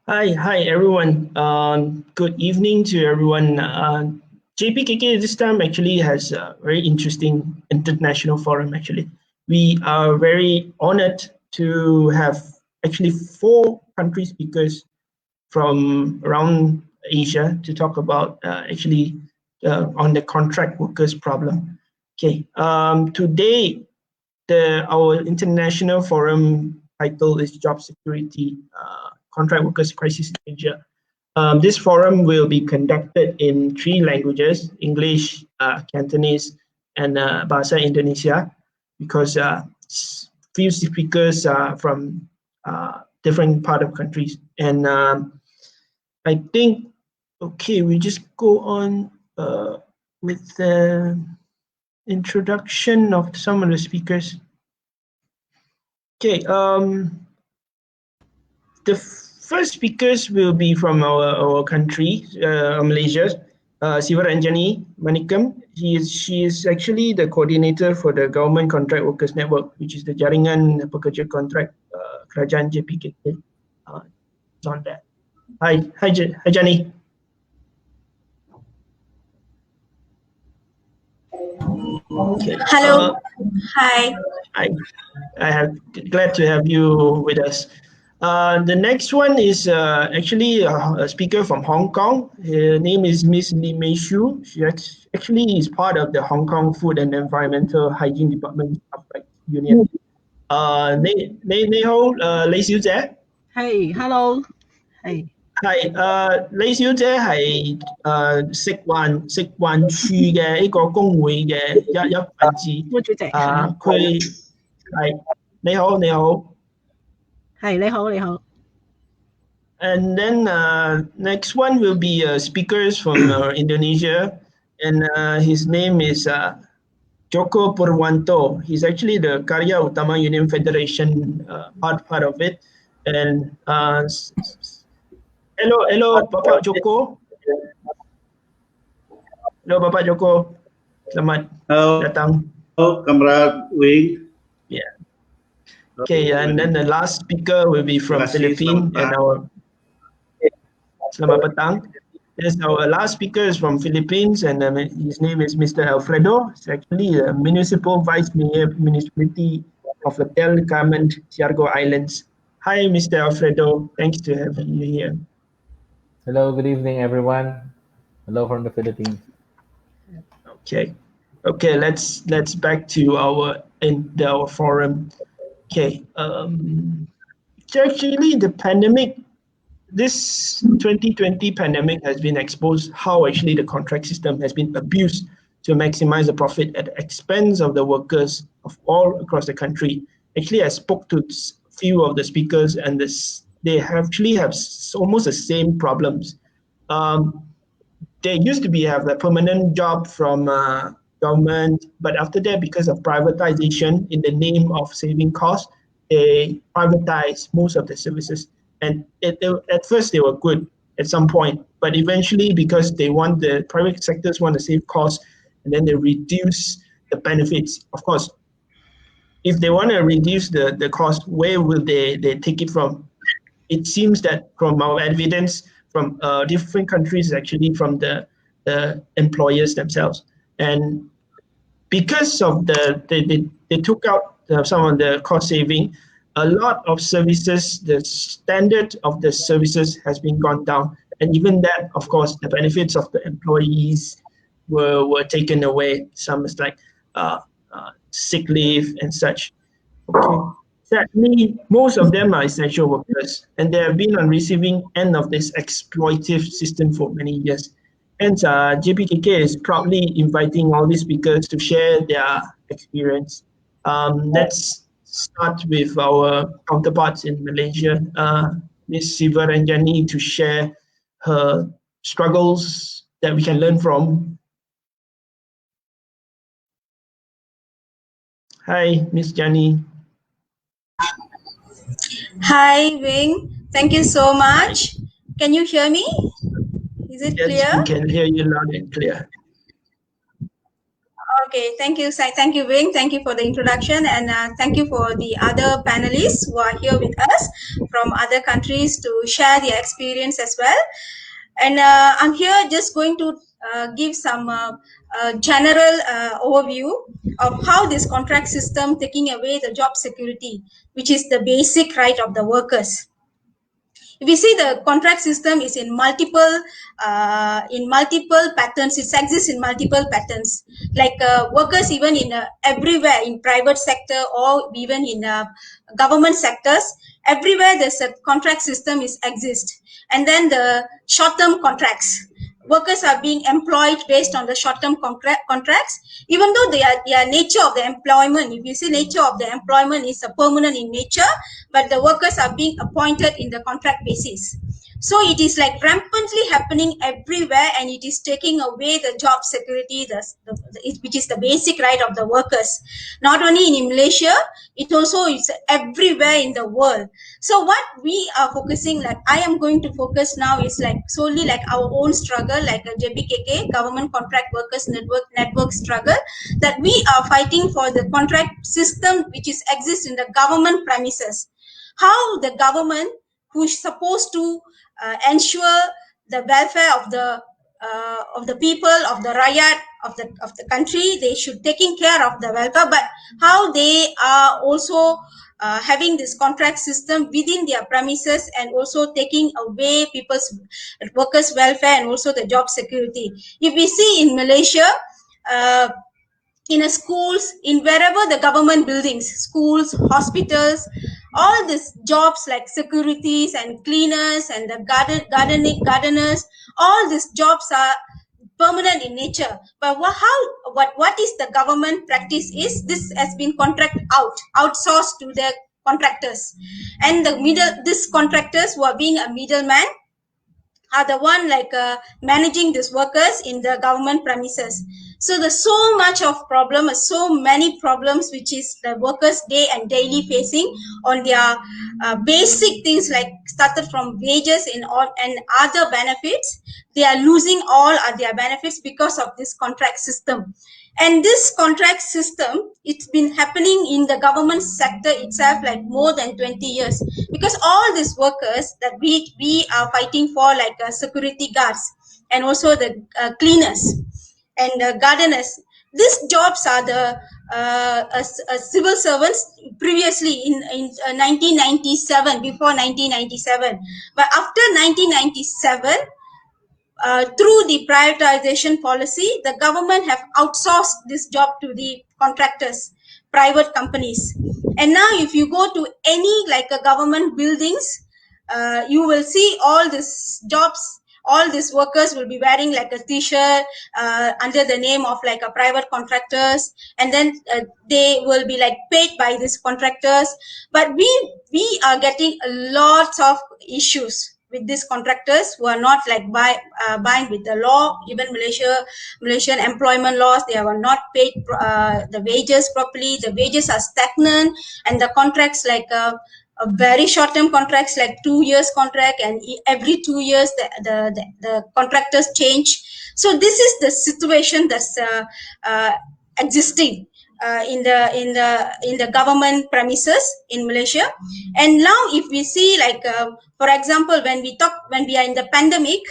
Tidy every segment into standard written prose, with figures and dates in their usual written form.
Hi everyone. Good evening to everyone. JPKK this time actually has a very interesting international forum. Actually, we are very honored to have actually 4 country speakers from around Asia to talk about on the contract workers problem. Okay. Today our international forum title is Job Security, Contract Workers Crisis in Asia. This forum will be conducted in 3 languages, English, Cantonese, and Bahasa Indonesia, because few speakers are from different part of countries. And I think, okay, we just go on with the introduction of some of the speakers. Okay, the first speakers will be from our country, Malaysia. Siva Ranjani Manikam. She is actually the coordinator for the Government Contract Workers Network, which is the Jaringan Pekerja Kontrak Kerajaan JPKK. It's on that. Hi Jani. Okay. Hello. Hi. I have glad to have you with us. The next one is actually a speaker from Hong Kong. Her name is Miss Lee Mei Shu. She actually is part of the Hong Kong Food and Environmental Hygiene Department of Union. 你好，李小姐。係，hello，係。李小姐係食環署嘅一個工會嘅一份子。副主席。佢係你好。係你好。And then next one will be speakers from Indonesia, and his name is Joko Purwanto. He's actually the Karya Utama Union Federation part of it. And hello, Bapak Joko. Hello, Bapak Joko. Selamat datang. Hello, Comrade Wing. Yeah. Okay, and then the last speaker will be from Philippines, and Selamat petang. Yes, our last speaker is from Philippines, and his name is Mr. Alfredo. He's actually the Municipal Vice Mayor Municipality of the Carmen Siargao Islands. Hi, Mr. Alfredo. Thanks to have you here. Hello, good evening, everyone. Hello from the Philippines. Okay, let's back to our forum. Okay, actually the pandemic. This 2020 pandemic has been exposed how actually the contract system has been abused to maximize the profit at the expense of the workers of all across the country. Actually, I spoke to a few of the speakers, and they actually have almost the same problems. They used to have the permanent job from government, but after that, because of privatization in the name of saving costs, they privatized most of the services. And at first they were good at some point, but eventually because the private sectors want to save costs, and then they reduce the benefits. Of course, if they want to reduce the cost, where will they take it from? It seems that from our evidence from different countries, actually from the employers themselves. And because of they took out some of the cost saving, a lot of services, the standard of the services has been gone down. And even that, of course, the benefits of the employees were taken away. Some is like sick leave and such. Okay. Sadly, most of them are essential workers, and they have been on receiving end of this exploitative system for many years. Hence, JPKK is proudly inviting all these speakers to share their experience. Let's start with our counterparts in Malaysia, Ms. Siva Ranjani, to share her struggles that we can learn from. Hi, Ms. Jani. Hi, Wing. Thank you so much. Can you hear me? Is it clear? Yes, we can hear you loud and clear. Okay, thank you, thank you, Wing. Thank you for the introduction, and thank you for the other panelists who are here with us from other countries to share their experience as well. And I'm here just going to give some general overview of how this contract system taking away the job security, which is the basic right of the workers. If you see, the contract system is in multiple patterns. It exists in multiple patterns. Like workers, even in everywhere in private sector or even in government sectors, everywhere there's a contract system is exist. And then the short-term contracts. Workers are being employed based on the short-term contracts, even though their nature of the employment, if you see, nature of the employment is a permanent in nature, but the workers are being appointed in the contract basis. So it is like rampantly happening everywhere, and it is taking away the job security, which is the basic right of the workers. Not only in Malaysia, it also is everywhere in the world. So what we are focusing, like I am going to focus now, is like solely like our own struggle, like a JPKK, Government Contract Workers Network struggle, that we are fighting for the contract system which is exists in the government premises. How the government, who is supposed to ensure the welfare of the people, of the rakyat, of the country, they should taking care of the welfare, but how they are also having this contract system within their premises and also taking away people's workers' welfare and also the job security. If we see in Malaysia, in a schools, in wherever the government buildings, schools, hospitals, all these jobs like securities and cleaners and the gardeners, all these jobs are permanent in nature. But what is the government practice is this has been outsourced to the contractors, and these contractors who are being a middleman are the one like managing these workers in the government premises. So there's so much of problem, so many problems which is the workers day and daily facing on their basic things, like started from wages and other benefits. They are losing all their benefits because of this contract system. And this contract system, it's been happening in the government sector itself like more than 20 years, because all these workers that we are fighting for, like security guards and also the cleaners and gardeners, these jobs are the civil servants previously in 1997, before 1997. But after 1997, through the privatization policy, the government have outsourced this job to the contractors, private companies. And now if you go to any like a government buildings, you will see all these jobs, all these workers will be wearing like a t-shirt under the name of like a private contractors, and then they will be like paid by these contractors. But we are getting a lot of issues with these contractors who are not like bind with the law. Even Malaysian employment laws, they are not paid the wages properly. The wages are stagnant, and the contracts like a very short-term contracts, like 2 years contract, and every 2 years the contractors change. So this is the situation that's existing in the government premises in Malaysia. And now if we see like for example, when we are in the pandemic,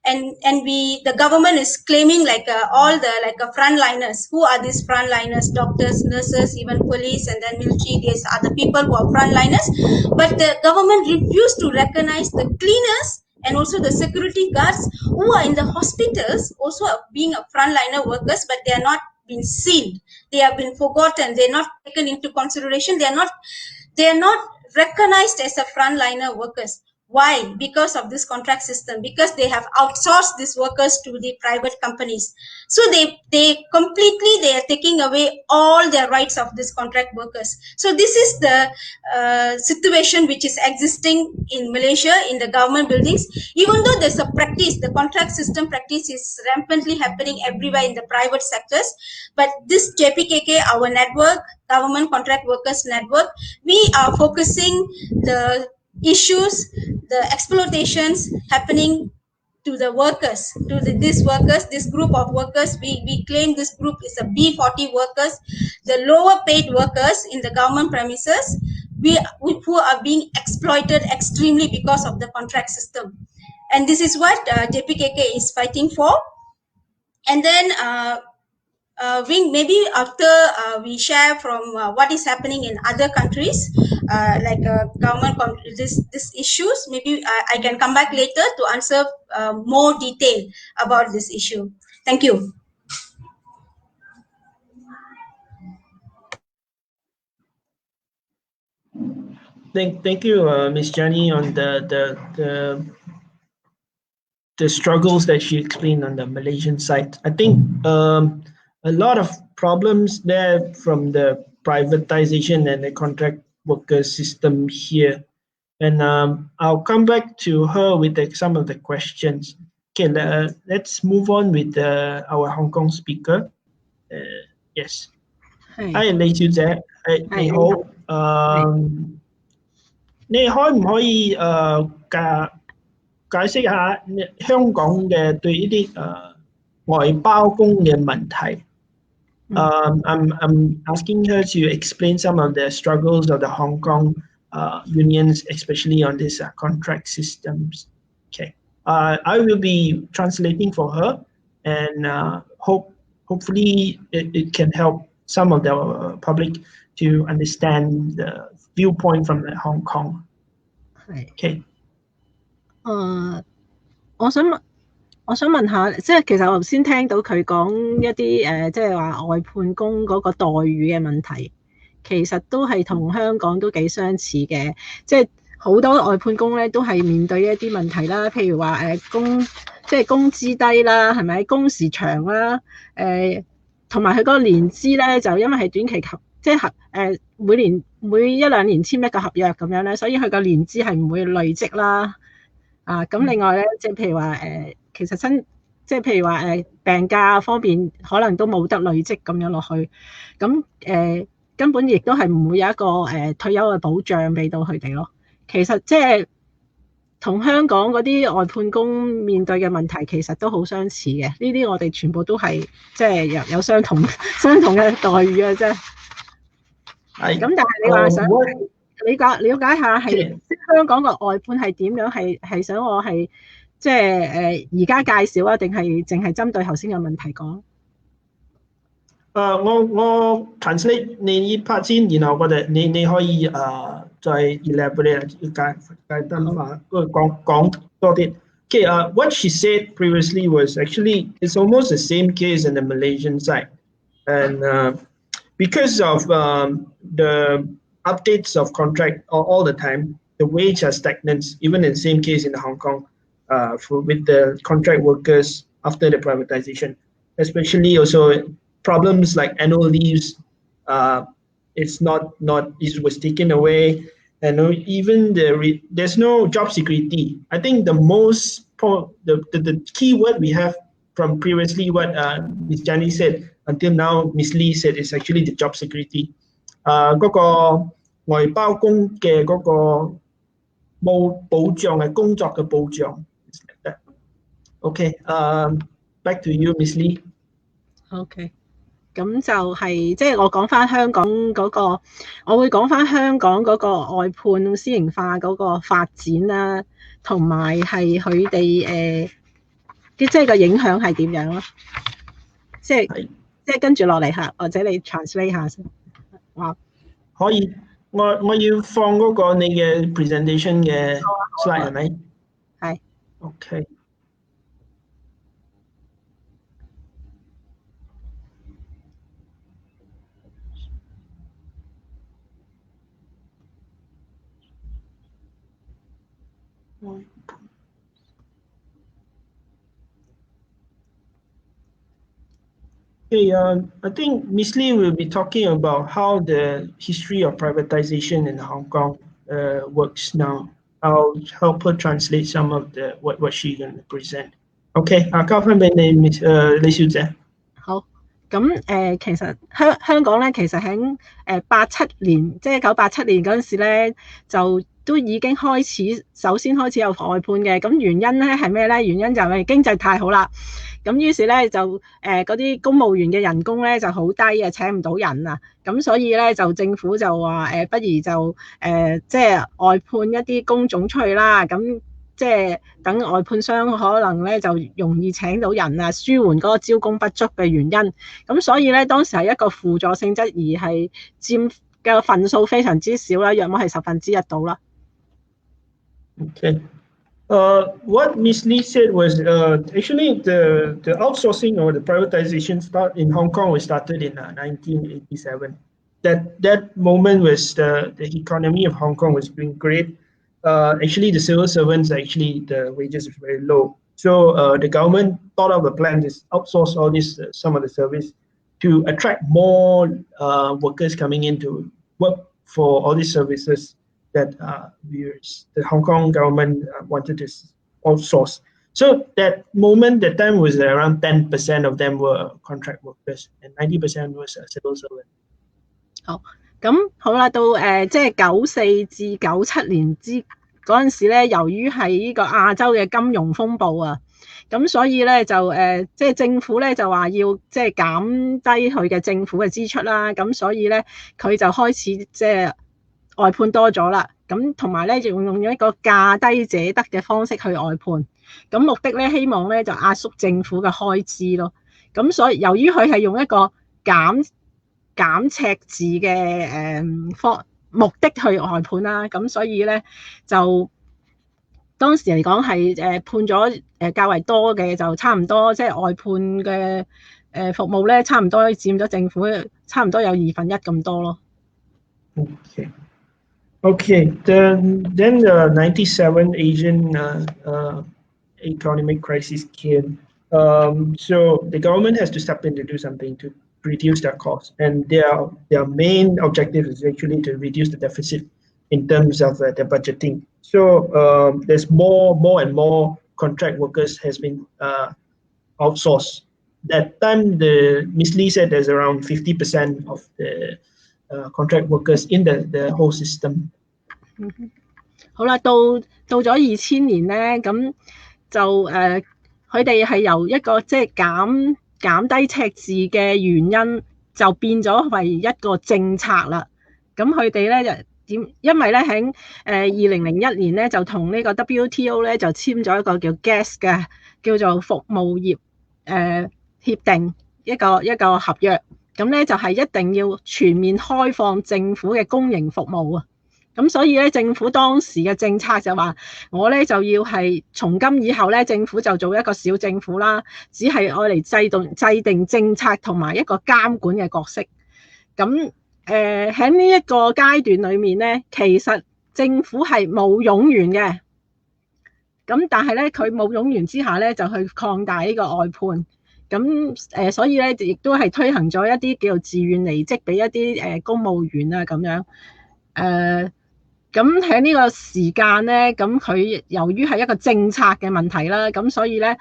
and the government is claiming like all the like frontliners. Who are these frontliners? Doctors, nurses, even police, and then military. These are the people who are frontliners. But the government refused to recognize the cleaners and also the security guards who are in the hospitals, also being a frontliner workers, but they are not been seen. They have been forgotten. They're not taken into consideration. They are not recognized as a frontliner workers. Why? Because of this contract system, because they have outsourced these workers to the private companies. So they are taking away all their rights of these contract workers. So this is the situation which is existing in Malaysia in the government buildings. Even though there's a practice, the contract system practice is rampantly happening everywhere in the private sectors. But this JPKK, our network, Government Contract Workers Network, we are focusing the issues, the exploitations happening to the workers, to these workers, this group of workers. We claim this group is a B40 workers, the lower paid workers in the government premises, who are being exploited extremely because of the contract system. And this is what JPKK is fighting for. And then Wing, maybe after we share from what is happening in other countries, like government this issues, maybe I can come back later to answer more detail about this issue. Thank you. Thank you, Ms. Jani, on the struggles that she explained on the Malaysian side. I think a lot of problems there from the privatization and the contract worker system here. And I'll come back to her with some of the questions. Okay, let's move on with our Hong Kong speaker. Yes. 係 李小姐，你好，你可唔可以解釋下香港嘅對呢啲外包工嘅問題？I'm asking her to explain some of the struggles of the Hong Kong unions, especially on this contract systems. Okay, I will be translating for her, and hopefully it can help some of the public to understand the viewpoint from the Hong Kong. 係 Okay. 我想問下，即係其實我頭先聽到佢講一啲即係話外判工嗰個待遇嘅問題，其實都係同香港都幾相似嘅。即係好多外判工咧都係面對一啲問題啦，譬如話即係工資低啦，係咪？工時長啦，同埋佢嗰個年資咧就因為係短期即係每一兩年簽一個合約咁樣咧，所以佢個年資係唔會累積啦。咁另外咧，即係譬如話其實即係譬如話病假方面可能都冇得累積咁樣落去，咁根本亦都係唔會有一個退休嘅保障俾到佢哋咯。其實即係同香港嗰啲外判工面對嘅問題其實都好相似嘅，呢啲我哋全部都係即係有相同嘅待遇嘅啫。咁但係你話想了解下係香港個外判係點樣，係想我係即係而家介紹啊，定係淨係針對頭先嘅問題講？我 translate 你呢 part 先，然後你可以再 elaborate 解燈化講多啲。Okay, what she said previously was actually it's almost the same case in the Malaysian side, and because of the updates of contract all the time, the wage are stagnant. Even in the same case in Hong Kong, with the contract workers after the privatization, especially also problems like annual leaves. It was taken away, and even there's no job security. I think the key word we have from previously what Ms. Jani said until now, Ms. Lee said is actually the job security. 嗰個外包工嘅嗰個冇保障嘅工作嘅保障。Okay, back to you, Ms. Lee. Okay. 咁就係即係我講翻香港嗰個，我會講翻香港嗰個外判私營化嗰個發展啦，同埋係佢哋即係個影響係點樣咯？即係跟住落嚟下，或者你 translate 下先。可以，我要放嗰個你嘅 presentation 嘅 slide 係咪？係。OK。Okay, I think Ms. Lee will be talking about how the history of privatization in Hong Kong works now. I'll help her translate some of what she's going to present. Okay, 交翻俾你，李小姐。好，咁其實香港咧，其實喺87年，即係1987年嗰陣時咧，就都已經首先開始有外判嘅。咁原因咧係咩咧？原因就係經濟太好啦。咁於是咧就嗰啲公務員嘅人工咧就好低啊，請唔到人啊。咁所以咧就政府就話不如就即係外判一啲工種出去啦。咁即係等外判商可能咧就容易請到人啊，舒緩嗰個招工不足嘅原因。咁所以咧當時係一個輔助性質，而係佔嘅份數非常之少啦，約莫係1/10到啦。Okay. What Ms. Lee said was actually the outsourcing or the privatization in Hong Kong was started in 1987. That moment was the economy of Hong Kong was doing great. Actually, the civil servants the wages were very low. So the government thought of a plan to outsource all this some of the service to attract more workers coming in to work for all these services that the Hong Kong government wanted to outsource. So that time was around 10% of them were contract workers and 90% was civil servant. 好，咁好啦，到即係94至97年嗰陣時咧，由於係呢個亞洲嘅金融風暴啊，咁所以咧就即係政府咧就話要即係減低佢嘅政府嘅支出啦，咁所以咧佢就開始即係外判多咗啦，咁同埋咧就用一個價低者得嘅方式去外判，咁目的咧希望咧就壓縮政府嘅開支咯。咁所以由於佢係用一個減赤字嘅目的去外判啦，咁所以咧就當時嚟講係判咗較為多嘅，就差唔多即係外判嘅服務咧，差唔多佔咗政府差唔多有1/2咁多咯。Okay. Then the 97 Asian economic crisis came. So the government has to step in to do something to reduce their costs, and their main objective is actually to reduce the deficit in terms of their budgeting. So there's more and more contract workers has been outsourced. That time, Ms. Lee said there's around 50% of the contract workers in the whole system. 好啦，到咗2000年咧，咁就佢哋係由一個即係減低赤字嘅原因，就變咗為一個政策啦。咁佢哋咧就因為咧喺2001年咧就同呢個 WTO 咧就簽咗一個叫 GATS 嘅叫做服務業協定一個合約，咁咧就係一定要全面開放政府嘅公營服務啊。咁所以咧，政府當時嘅政策就話，我咧就要係從今以後咧，政府就做一個小政府啦，只係愛嚟制定政策同埋一個監管嘅角色。咁喺呢一個階段裏面咧，其實政府係冇冗員嘅。咁但係咧，佢冇冗員之下咧，就去擴大呢個外判。咁所以咧，亦都係推行咗一啲叫做自願離職俾一啲公務員啊咁樣。咁喺呢個時間咧，咁佢由於係一個政策嘅問題啦，咁所以咧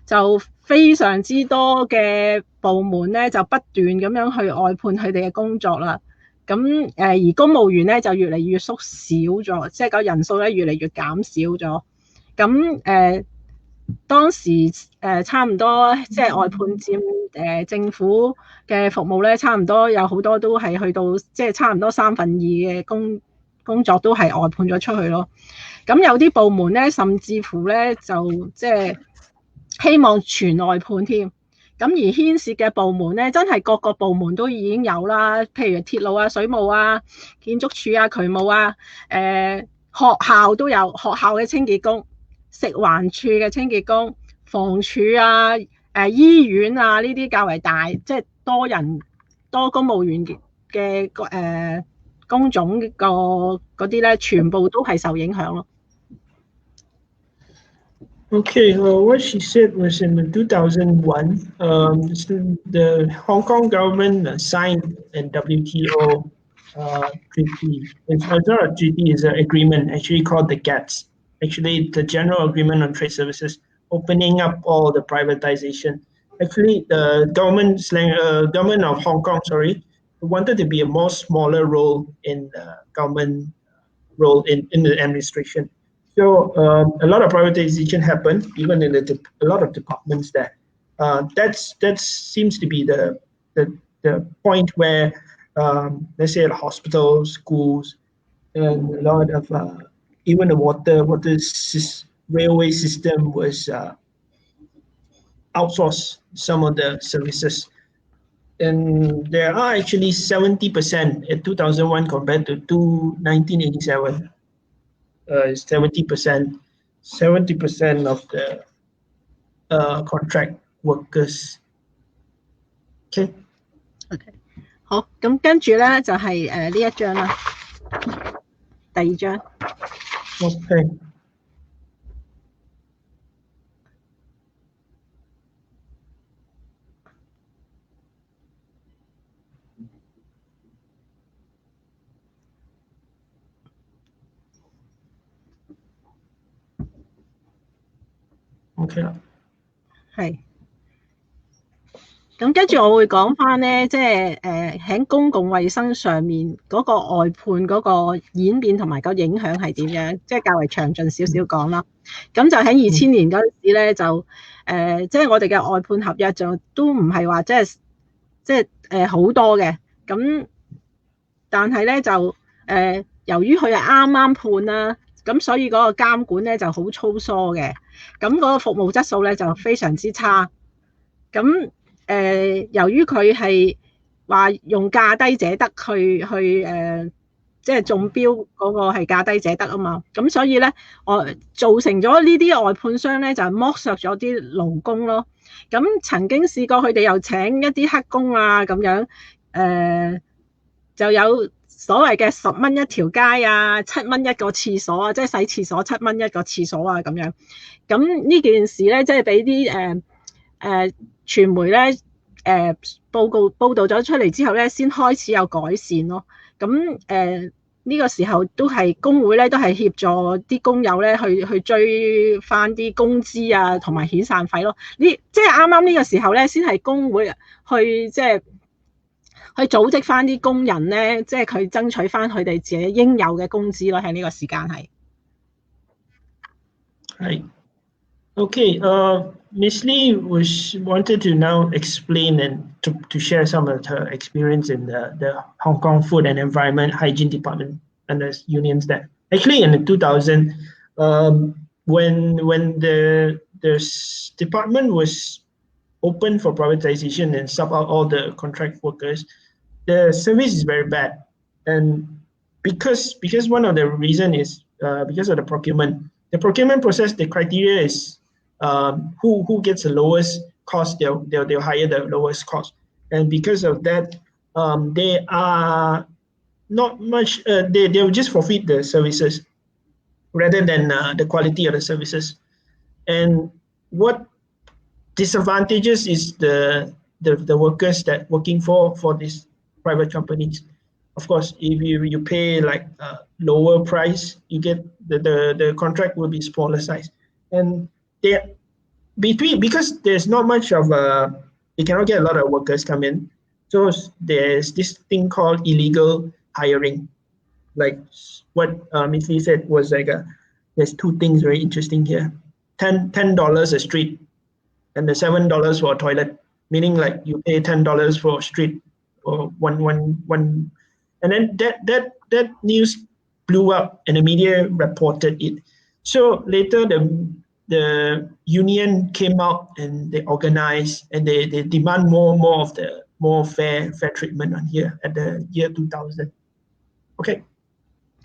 就非常之多嘅部門咧就不斷咁樣去外判佢哋嘅工作啦。咁而公務員咧就越嚟越縮小咗，即係個人數咧越嚟越減少咗。咁當時差唔多即係外判佔政府嘅服務咧，差唔多有好多都係去到即係差唔多2/3嘅工作都係外判咗出去咯。咁有啲部門咧，甚至乎咧就即係希望全外判添。咁而牽涉嘅部門咧，真係各個部門都已經有啦，譬如鐵路啊、水務啊、建築署啊、渠務啊，學校都有，學校嘅清潔工、食環署嘅清潔工、房署啊、醫院啊呢啲較為大，即係多公務員嘅工種嗰啲咧，全部都係受影響咯。Okay, what she said was in 2001, the Hong Kong government signed a WTO treaty. It's not a treaty, it's an agreement actually called the GATS. Actually, the General Agreement on Trade Services, opening up all the privatization actually the government of Hong Kong, wanted to be a more smaller role in government role in the administration. So a lot of privatization happened, even in a lot of departments there. That seems to be the point where, let's say, hospitals, schools, and a lot of even the railway system was outsourced some of the services. And there are actually 70% in 2001 compared to 1987. 70% of the contract workers. Okay. OK， 好，咁跟住咧就係呢一張啦，第二張。Okay. OK 啦，係。咁跟住我會講翻咧，即係喺公共衛生上面嗰個外判嗰個演變同埋個影響係點樣，即係較為詳盡少少講啦。咁就喺2000年嗰陣時咧，就即係我哋嘅外判合約就都唔係話即係好多嘅。咁但係咧就由於佢係啱啱判啦，咁所以嗰個監管咧就好粗疏嘅，咁嗰個服務質素咧就非常之差。咁由於佢係話用價低者得去即係中標嗰個係價低者得啊嘛，咁所以咧我造成咗呢啲外判商咧就剝削咗啲勞工咯。咁曾經試過佢哋又請一啲黑工啊咁樣，就有所謂嘅10蚊一條街啊，7蚊一個廁所啊，即係洗廁所7蚊一個廁所啊咁樣。咁呢件事咧即係俾啲傳媒咧報導咗出嚟之後咧，先開始有改善咯。咁呢個時候都係工會咧，都係協助啲工友咧去追翻啲工資啊，同埋遣散費咯。即係啱啱呢個時候咧，先係工會去即係去組織翻啲工人咧，即係佢爭取翻佢哋自己應有嘅工資咯。喺呢個時間係。係。Okay, Ms. Lee wanted to now explain and to share some of her experience in the Hong Kong Food and Environment Hygiene Department and the unions there. Actually, in the 2000, when the department was open for privatization and sub out all the contract workers, the service is very bad, and because one of the reason is because of the procurement. The procurement process, the criteria is who gets the lowest cost, they'll hire the lowest cost, and because of that, they are not much. They'll just forfeit the services rather than the quality of the services. And what disadvantages is the workers that working for these private companies. Of course, if you pay like a lower price, you get the contract will be smaller size, and because there's not much of you cannot get a lot of workers come in, so there's this thing called illegal hiring. Like what Ms. Lee said was like there's two things very interesting here. $10 a street, and the $7 for a toilet, meaning like you pay $10 for a street or one. And then that news blew up and the media reported it. So later the union came out and they organized and they demand more fair treatment on here at the year 2000. Okay.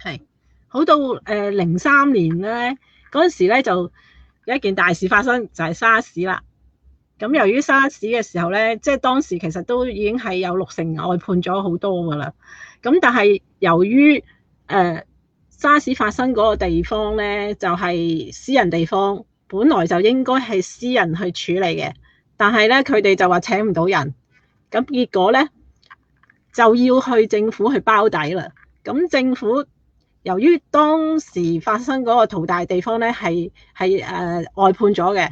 係，好到03年咧，嗰陣時咧就有一件大事發生，就係沙士啦。咁由於沙士嘅時候咧，即係當時其實都已經係有60%外判咗好多㗎啦。咁但係由於沙士發生嗰個地方咧，就係私人地方，本來就應該係私人去處理嘅，但係咧佢哋就話請唔到人，咁結果咧就要去政府去包底啦。咁政府由於當時發生嗰個淘大地方咧係外判咗嘅，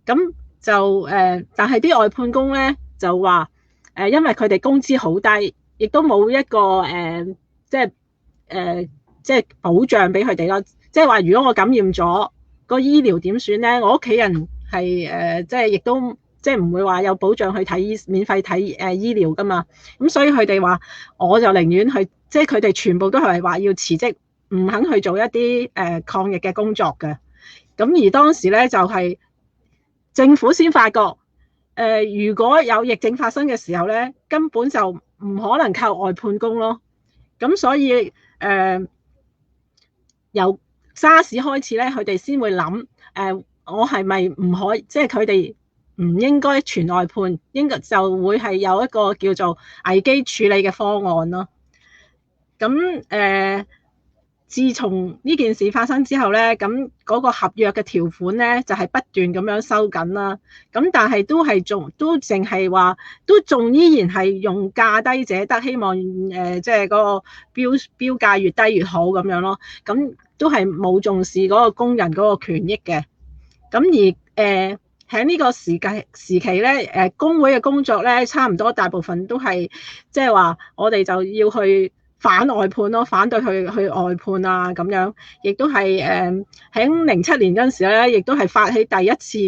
咁但係啲外判工咧就話因為佢哋工資好低，亦都冇一個即係保障俾佢哋咯。即係話如果我感染咗，個醫療點算咧？我屋企人係即係亦都即係唔會話有保障去免費睇醫療噶嘛。咁所以佢哋話我就寧願去，即係佢哋全部都係話要辭職，唔肯去做一啲抗疫嘅工作嘅。咁而當時咧就係政府先發覺，如果有疫症發生嘅時候咧，根本就唔可能靠外判工咯。咁所以由沙士開始咧，佢哋先會諗我係咪唔可以，即係佢哋唔應該全外判，應該就會係有一個叫做危機處理嘅方案咯。咁自從呢件事發生之後咧，咁嗰個合約嘅條款咧就係不斷咁樣收緊啦。咁但係都淨係話，都仲依然係用價低者得，希望即係嗰個標價越低越好咁樣咯。咁都係冇重視嗰個工人嗰個權益嘅。咁而喺呢個時期咧，工會嘅工作咧，差唔多大部分都係即係話，我哋就要去反外判咯，反對去外判啊咁樣，亦都係喺07年嗰陣時咧，亦都係發起第一次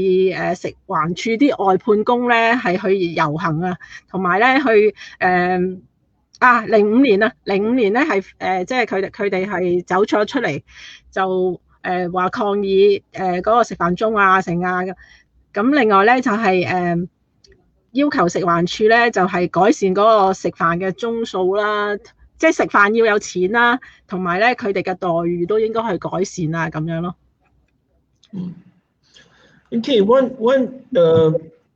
食環署啲外判工咧係去遊行啊，同埋咧去05年咧係即係佢哋係走咗出嚟，就話抗議嗰個食飯鐘啊成啊。咁另外咧就係要求食環署咧就係改善嗰個食飯嘅鐘數啦，即係食飯要有錢啦，同埋咧佢哋嘅待遇都應該去改善啊咁樣咯。Okay, one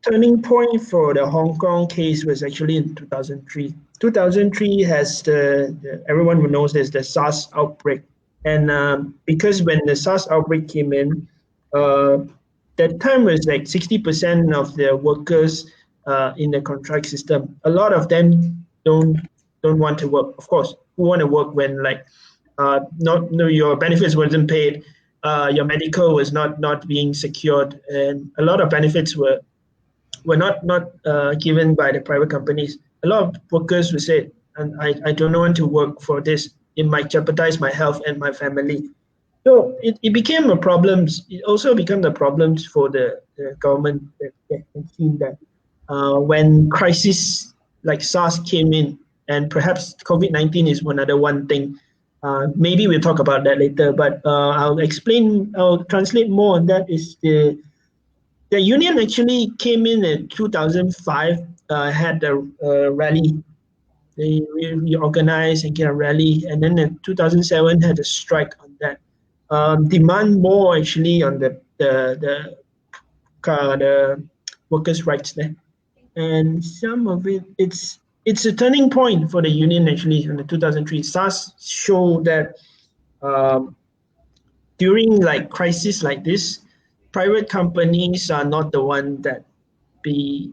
turning point for the Hong Kong case was actually in 2003. 2003 has everyone knows there's the SARS outbreak, and because when the SARS outbreak came in, that time was like 60% of the workers in the contract system. A lot of them don't want to work. Of course, who want to work when like your benefits wasn't paid, your medical was not being secured, and a lot of benefits were not given by the private companies. A lot of workers would say, and I don't want to work for this. It might jeopardize my health and my family. So it became a problem. It also became the problems for the government that seen that when crisis like SARS came in, and perhaps COVID-19 is one thing. Maybe we'll talk about that later, but I'll translate more on that. Is the union actually came in 2005, had a rally. They reorganized and get a rally, and then in 2007 had a strike on that. Demand more actually on the workers' rights there, and some of it's a turning point for the union actually in the 2003. SARS showed that during like crisis like this, private companies are not the one that be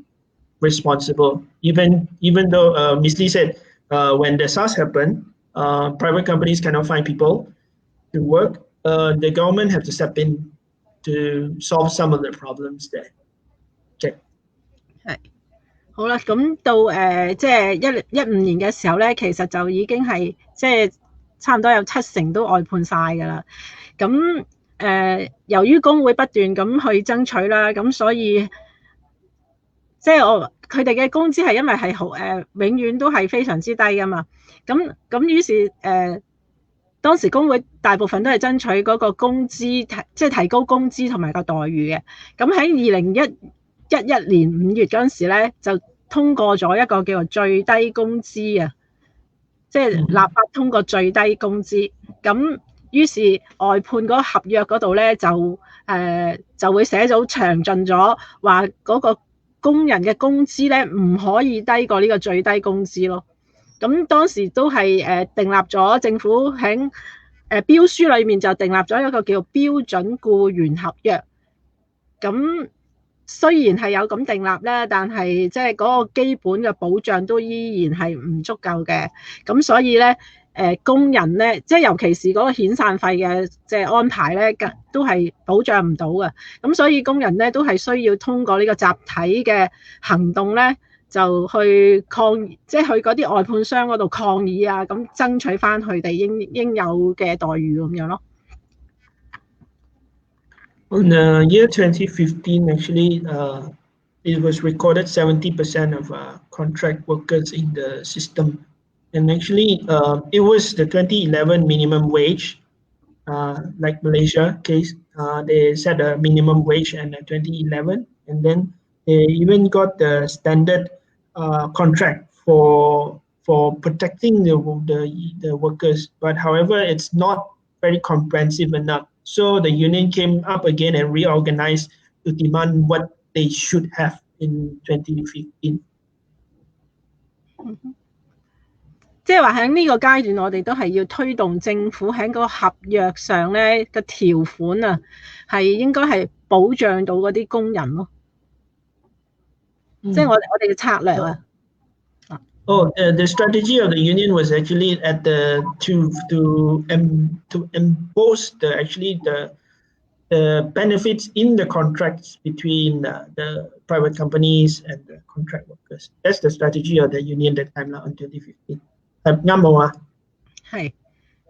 responsible. Even though Ms. Lee said when the SARS happened, private companies cannot find people to work. The government have to step in to solve some of the problems there. Okay. 係好啦，咁到即係15年嘅時候咧，其實就已經係即係差唔多有70%都外判晒㗎啦。咁由於工會不斷咁去爭取啦，咁所以即係佢哋嘅工資係因為係好永遠都係非常之低㗎嘛。咁於是當時工會大部分都係爭取嗰個工資，即係提高工資同埋個待遇嘅。咁喺2011年5月嗰陣時咧，就通過咗一個叫做最低工資啊，即係立法通過最低工資。咁於是外判嗰個合約嗰度咧就會寫到詳盡咗，話嗰個工人嘅工資咧唔可以低過呢個最低工資咯。咁當時都係訂立咗，政府喺標書裏面就訂立咗一個叫標準僱員合約。咁雖然係有咁訂立咧，但係即係嗰個基本嘅保障都依然係唔足夠嘅。咁所以咧工人咧，即係尤其是嗰個遣散費嘅即係安排咧，都係保障唔到嘅。咁所以工人咧都係需要通過呢個集體嘅行動咧，就去即係去嗰啲外判商嗰度抗議啊，咁爭取翻佢哋應有嘅待遇咁樣咯。In the year 2015, actually, it was recorded 70% of contract workers in the system. And actually, it was the 2011 minimum wage, like Malaysia case. They set a minimum wage in 2011, and then they even got the standard contract for protecting the workers. But however, it's not very comprehensive enough. So the union came up again and reorganized to demand what they should have in 2015. 即係話喺呢個階段，我哋都係要推動政府喺嗰個合約上咧嘅條款啊，係應該係保障到嗰啲工人咯。即係我哋嘅策略啊。The strategy of the union was actually to impose the benefits in the contracts between the private companies and the contract workers. That's the strategy of the union that time in 2015. 啱冇啊？係，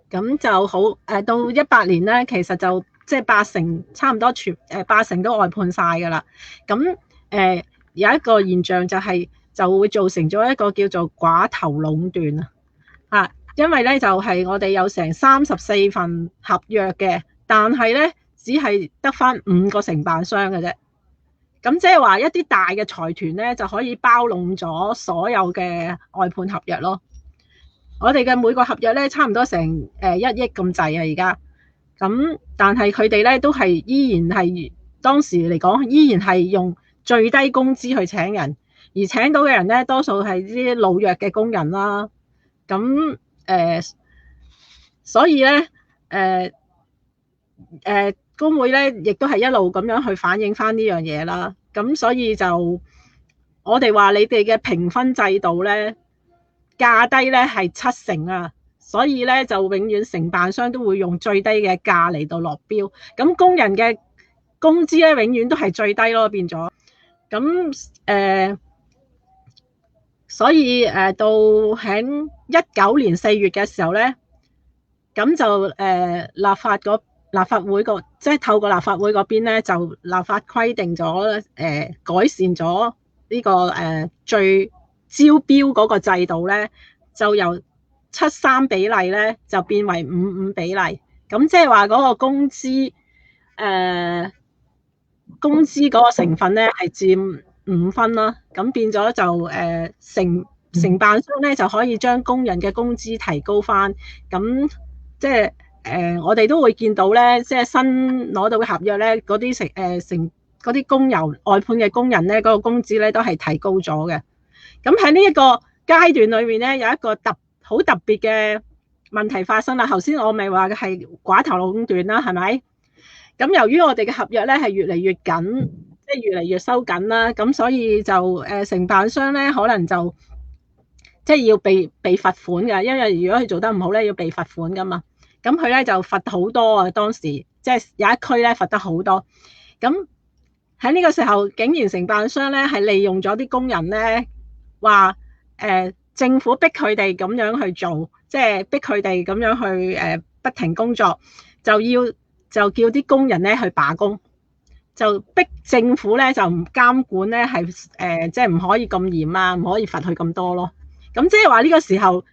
咁就好到18年咧，其實就即係80%差唔多80%都外判晒㗎啦。咁有一個現象就會造成咗一個叫做寡頭壟斷啊！因為咧就係我哋有成34份合約嘅，但係咧只係得返5個承辦商嘅啫。咁即係話一啲大嘅財團咧就可以包籠咗所有嘅外判合約咯。我哋嘅每個合約咧差唔多成1億咁滯啊！而家咁，但係佢哋咧都係依然係當時嚟講，依然係用最低工資去請人，而請到嘅人咧多數係啲老弱嘅工人啦。咁所以咧工會咧亦都係一路咁樣去反映翻呢樣嘢啦。咁所以就我哋話你哋嘅評分制度咧，價低咧係70%啊，所以咧就永遠承辦商都會用最低嘅價嚟到落標，咁工人嘅工資咧永遠都係最低咯，變咗。咁所以到喺19年4月嘅時候咧，咁就立法會即係透過立法會嗰邊咧，就立法規定咗改善咗呢個最招標嗰個制度咧，就由7:3比例咧就變為5:5比例。咁即係話嗰個工資嗰個成分咧係佔5分啦。咁變咗就承辦商咧就可以將工人嘅工資提高翻。咁即係我哋都會見到咧，即係新攞到嘅合約咧，嗰啲工友外判嘅工人咧，嗰個工資咧都係提高咗嘅。咁喺呢一個階段裏面咧，有一個好特別嘅問題發生啦。頭先我咪話係寡頭壟斷啦，係咪？咁由於我哋嘅合約咧係越嚟越緊，即係越嚟越收緊啦，咁所以就承辦商咧可能就即係要被罰款㗎，因為如果佢做得唔好咧，要被罰款㗎嘛。咁佢咧就罰好多啊！當時即係有一區咧罰得好多。咁喺呢個時候，竟然承辦商咧係利用咗啲工人咧，話政府逼佢哋咁樣去做，即係逼佢哋咁樣去不停工作，就叫啲工人咧去罷工，就逼政府咧就唔監管咧，係即係唔可以咁嚴啊，唔可以罰佢咁多咯。咁即係話呢個時候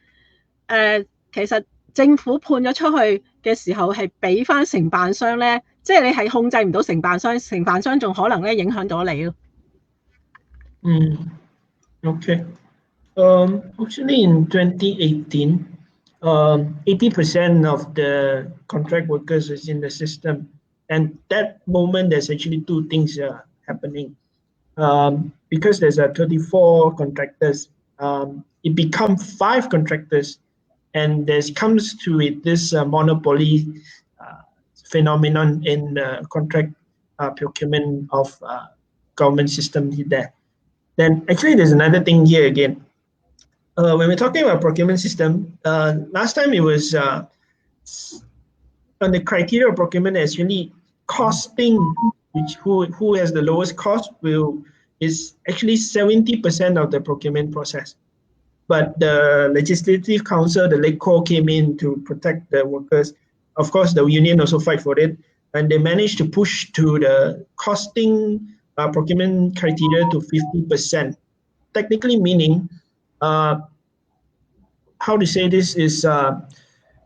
其實政府判咗出去嘅時候係俾翻承辦商咧，即係你係控制唔到承辦商，承辦商仲可能咧影響到你咯。Okay. Actually, in 2018, 80% of the contract workers is in the system, and that moment there's actually two things happening. Because there's 34 contractors, it becomes 5 contractors, and there comes to it this monopoly phenomenon in the contract procurement of government system there. Then actually there's another thing here again. when we're talking about procurement system, last time it was on the criteria of procurement is really costing, which who has the lowest cost is actually 70% of the procurement process. But the Legislative Council, the LegCo, came in to protect the workers. Of course, the union also fight for it, and they managed to push to the costing procurement criteria to 50%. Technically meaning, how to say this is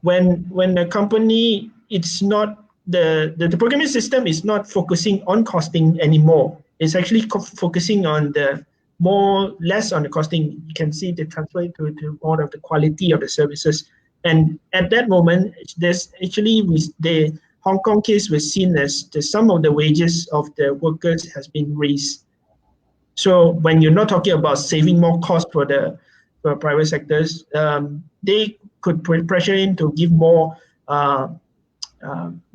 when a company, it's not the procurement system is not focusing on costing anymore. It's actually focusing on less on the costing. You can see the transfer to more of the quality of the services. And at that moment, there's actually the Hong Kong case was seen as the sum of the wages of the workers has been raised. So when you're not talking about saving more cost for private sectors, they could put pressure in to give more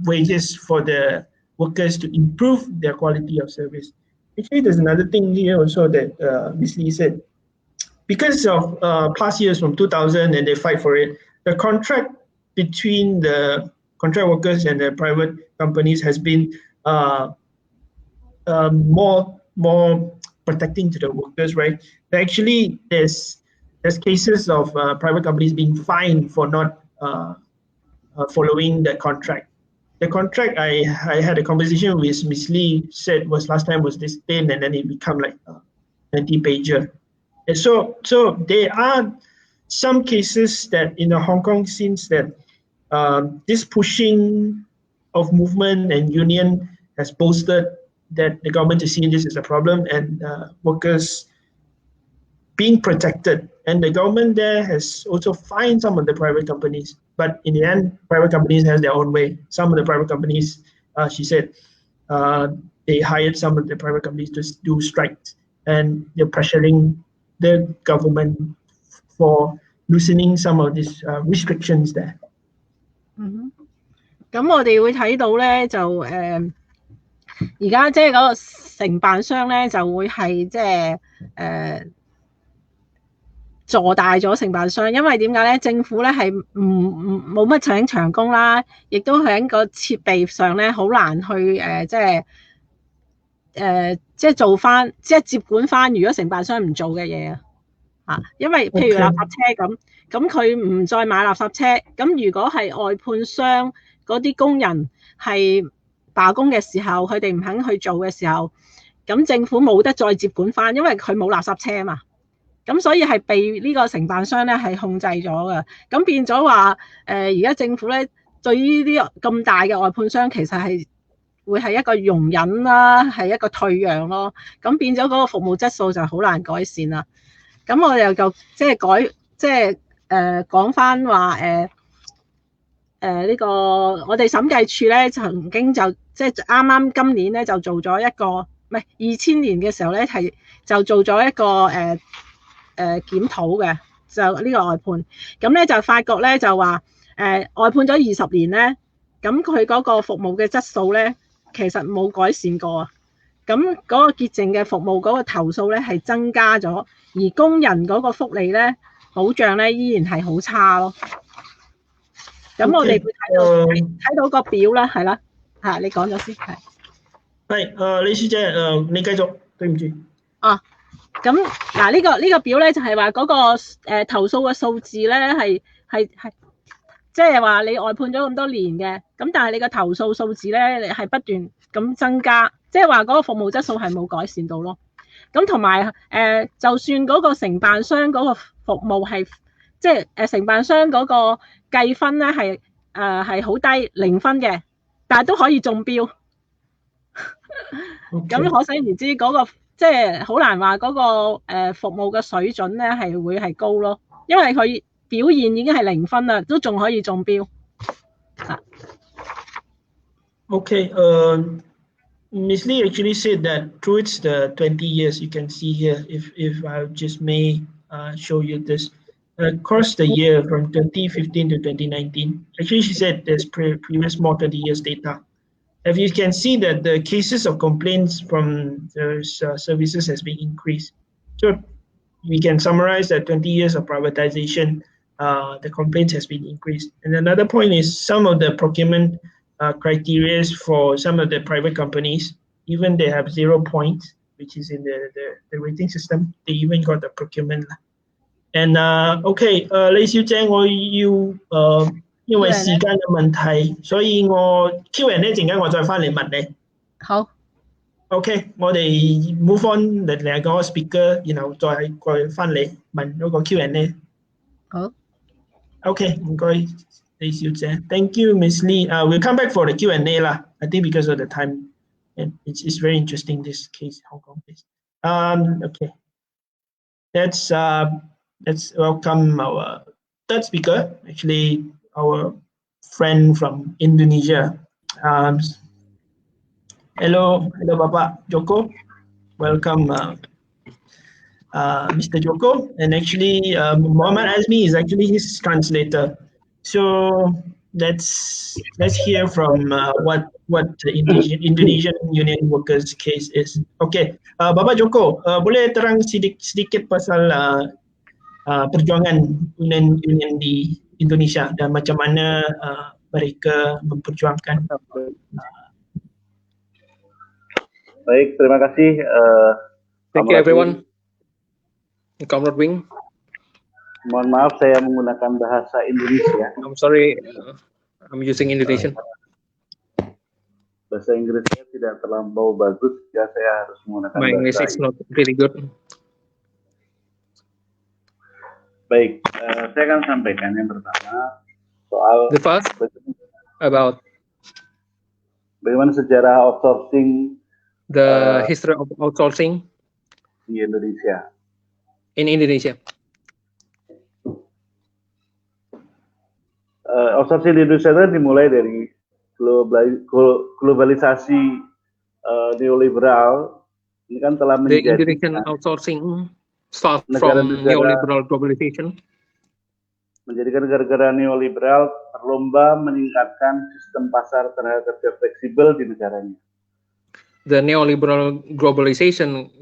wages for the workers to improve their quality of service. Actually, there's another thing here also that Ms. Lee said. Because of past years from 2000 and they fight for it, the contract between the contract workers and the private companies has been more protecting to the workers, right? Actually, there's cases of private companies being fined for not following the contract. The contract I had a conversation with Ms. Lee said was last time was this thin and then it become like a 20-pager. And so there are some cases that in the Hong Kong scenes that this pushing of movement and union has bolstered that the government is seeing this as a problem and workers being protected. And the government there has also fined some of the private companies. But in the end, private companies has their own way. Some of the private companies, she said, they hired some of the private companies to do strikes. And they're pressuring the government for loosening some of these restrictions there. 咁我哋會睇到咧，就而家即係嗰個承辦商咧，就會係即係坐大咗承辦商，因為點解咧？政府咧係冇乜請長工啦，亦都喺個設備上咧好難去即係做翻，即係接管翻。如果承辦商唔做嘅嘢啊，因為譬如垃圾車咁佢唔再買垃圾車，咁如果係外判商嗰啲工人係罷工嘅時候，佢哋唔肯去做嘅時候，咁政府冇得再接管翻，因為佢冇垃圾車嘛。咁所以係被呢個承辦商咧係控制咗嘅。咁變咗話而家政府咧對於呢啲咁大嘅外判商其實係會係一個容忍啦，係一個退讓咯。咁變咗嗰個服務質素就好難改善啦。咁我哋就講翻話呢個我哋審計署咧曾經就即係啱啱今年咧就做咗一個，唔係2000年嘅時候咧係就做咗一個檢討嘅，就呢個外判。咁咧就發覺咧就話外判咗20年咧，咁佢嗰個服務嘅質素咧其實冇改善過啊。咁嗰個潔淨嘅服務嗰個投訴咧係增加咗，而工人嗰個福利咧保障咧依然係好差咯。咁我哋會睇到個表啦，係啦，嚇你講咗先，係。係李小姐，你繼續，對唔住。啊，咁嗱呢個表咧就係話嗰個投訴嘅數字咧係即係話你外判咗咁多年嘅，咁但係你個投訴數字咧你係不斷咁增加，即係話嗰個服務質素係冇改善到咯。咁同埋就算嗰個承辦商嗰個服務係即係承辦商嗰個計分咧係好低0分嘅，但係都可以中標。咁可想而知嗰個即係好難話嗰個服務嘅水準咧係會係高咯，因為佢表現已經係0分啦，都仲可以中標。Okay, Ms. Lee actually said that through the 20 years, you can see here, if I just may show you this, across the year from 2015 to 2019, actually she said there's previous more 20 years data. If you can see that the cases of complaints from those services has been increased. So we can summarize that 20 years of privatization, the complaints has been increased. And another point is some of the procurement criteria for some of the private companies, even they have 0 points, which is in the rating system, they even got the procurement. And OK， 李小姐，我要因為時間嘅問題，所以我 Q&A 陣間我再翻嚟問你。好。OK， 我哋 move on 另一個 speaker， 然後再翻嚟問嗰個 Q&A。好。OK， 唔該，李小姐。Thank you, Miss Lee. We'll come back for the Q&A 啦。I think because of the time, and it's very interesting this case, Hong Kong case. OK, let's welcome our third speaker, actually our friend from Indonesia. Hello Bapak Joko. Welcome, Mr. Joko. And actually, Muhammad Azmi is actually his translator. So let's hear from what the Indonesian Union Workers case is. Okay, Bapak Joko, boleh terang sedikit pasal perjuangan union di Indonesia dan macam mana mereka memperjuangkan. Baik, terima kasih. Thank you everyone. Comrade Wing. Mohon maaf saya menggunakan bahasa Indonesia. I'm sorry, I'm using Indonesian. Bahasa Inggrisnya tidak terlampau bagus, ya saya harus menggunakan My English is not really good. Baik, saya akan sampaikan yang pertama soal the first about bagaimana sejarah outsourcing, the history of outsourcing di Indonesia. In Indonesia. Outsourcing di Indonesia itu dimulai dari globalisasi neoliberal. Ini kan telah menjadi the Indonesian outsourcing start from neoliberal globalization. Menjadikan negara-negara neoliberal berlomba meningkatkan sistem pasar tenaga kerja fleksibel di negaranya. The neoliberal globalization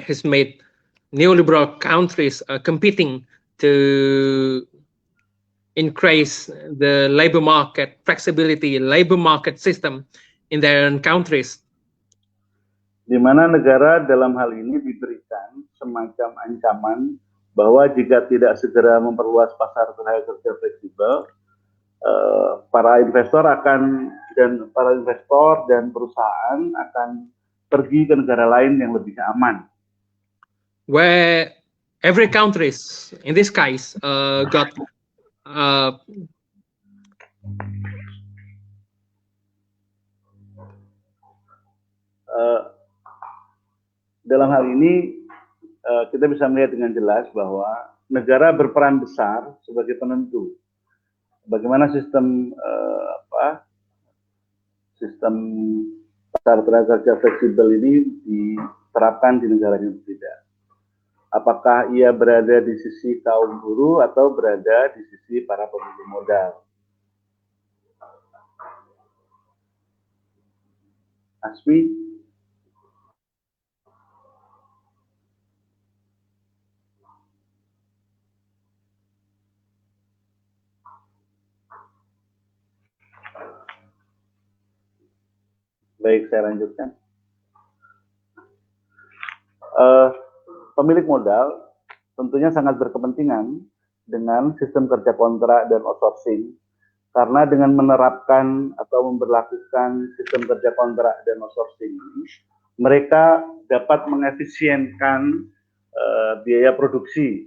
has made neoliberal countries competing to increase the labor market flexibility, labor market system in their own countries. Di mana negara dalam hal ini diberikan semacam ancaman bahwa jika tidak segera memperluas pasar tenaga kerja fleksibel, para investor dan perusahaan akan pergi ke negara lain yang lebih aman. Where every countries in this case got dalam hal ini kita bisa melihat dengan jelas bahwa negara berperan besar sebagai penentu bagaimana sistem sistem pasar tenaga kerja fleksibel ini diterapkan di negara yang berbeda. Apakah ia berada di sisi kaum buruh atau berada di sisi para pemilik modal. Asmi. Baik, saya lanjutkan. Pemilik modal tentunya sangat berkepentingan dengan sistem kerja kontrak dan outsourcing, karena dengan menerapkan atau memberlakukan sistem kerja kontrak dan outsourcing ini, mereka dapat mengefisienkan biaya produksi,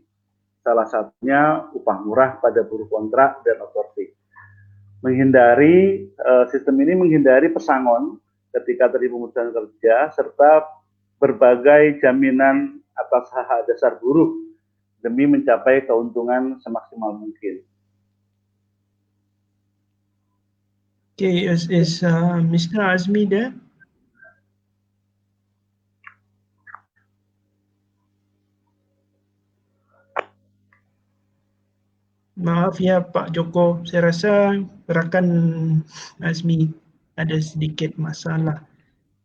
salah satunya upah murah pada buruh kontrak dan outsourcing. Sistem ini menghindari pesangon ketika terjadi pemutusan kerja, serta berbagai jaminan atas hak dasar buruh demi mencapai keuntungan semaksimal mungkin. Okay, is Mr. Azmi there? Maaf ya Pak Joko, saya rasa rakan Azmi ada sedikit masalah.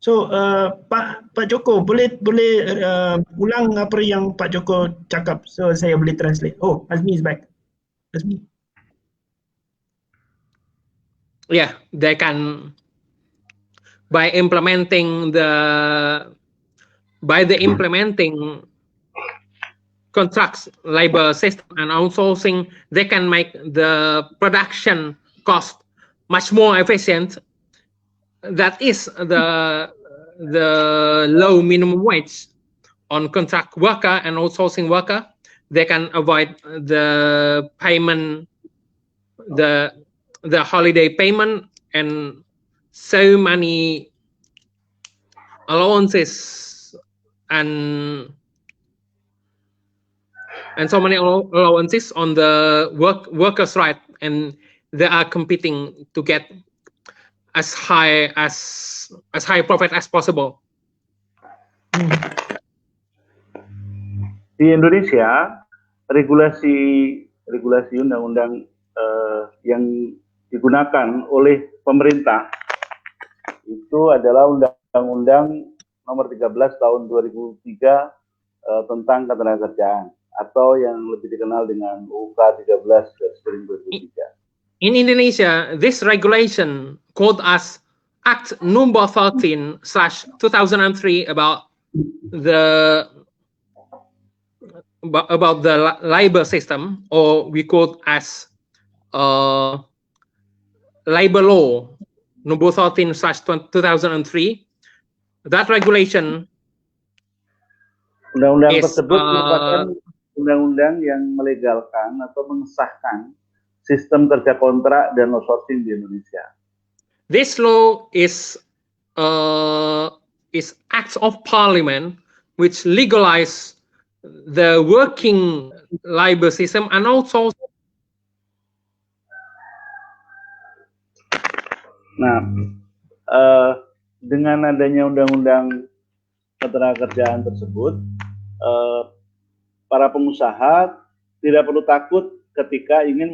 So Pak Joko boleh ulang apa yang Pak Joko cakap so saya boleh translate. Oh, Azmi is back. Azmi. Yeah, they can by implementing contracts labor system and outsourcing, they can make the production cost much more efficient. That is the low minimum wage on contract worker and outsourcing worker. They can avoid the payment, the holiday payment, and so many allowances and so many allowances on the workers' right, and they are competing to get as high profit as possible. Di Indonesia, regulasi undang-undang yang digunakan oleh pemerintah itu adalah Undang-Undang Nomor 13 Tahun 2003 tentang ketenagakerjaan atau yang lebih dikenal dengan UK 13/2003. In Indonesia, this regulation called as Act Number 13/2003 about the labor system, or we call as labor law number 13/2003. That regulation, undang-undang tersebut merupakan undang-undang yang melegalkan atau mengesahkan sistem kerja kontrak dan outsourcing di Indonesia. This law is acts of parliament which legalize the working labor system and also. Nah, dengan adanya undang-undang ketenagakerjaan tersebut, para pengusaha tidak perlu takut ketika ingin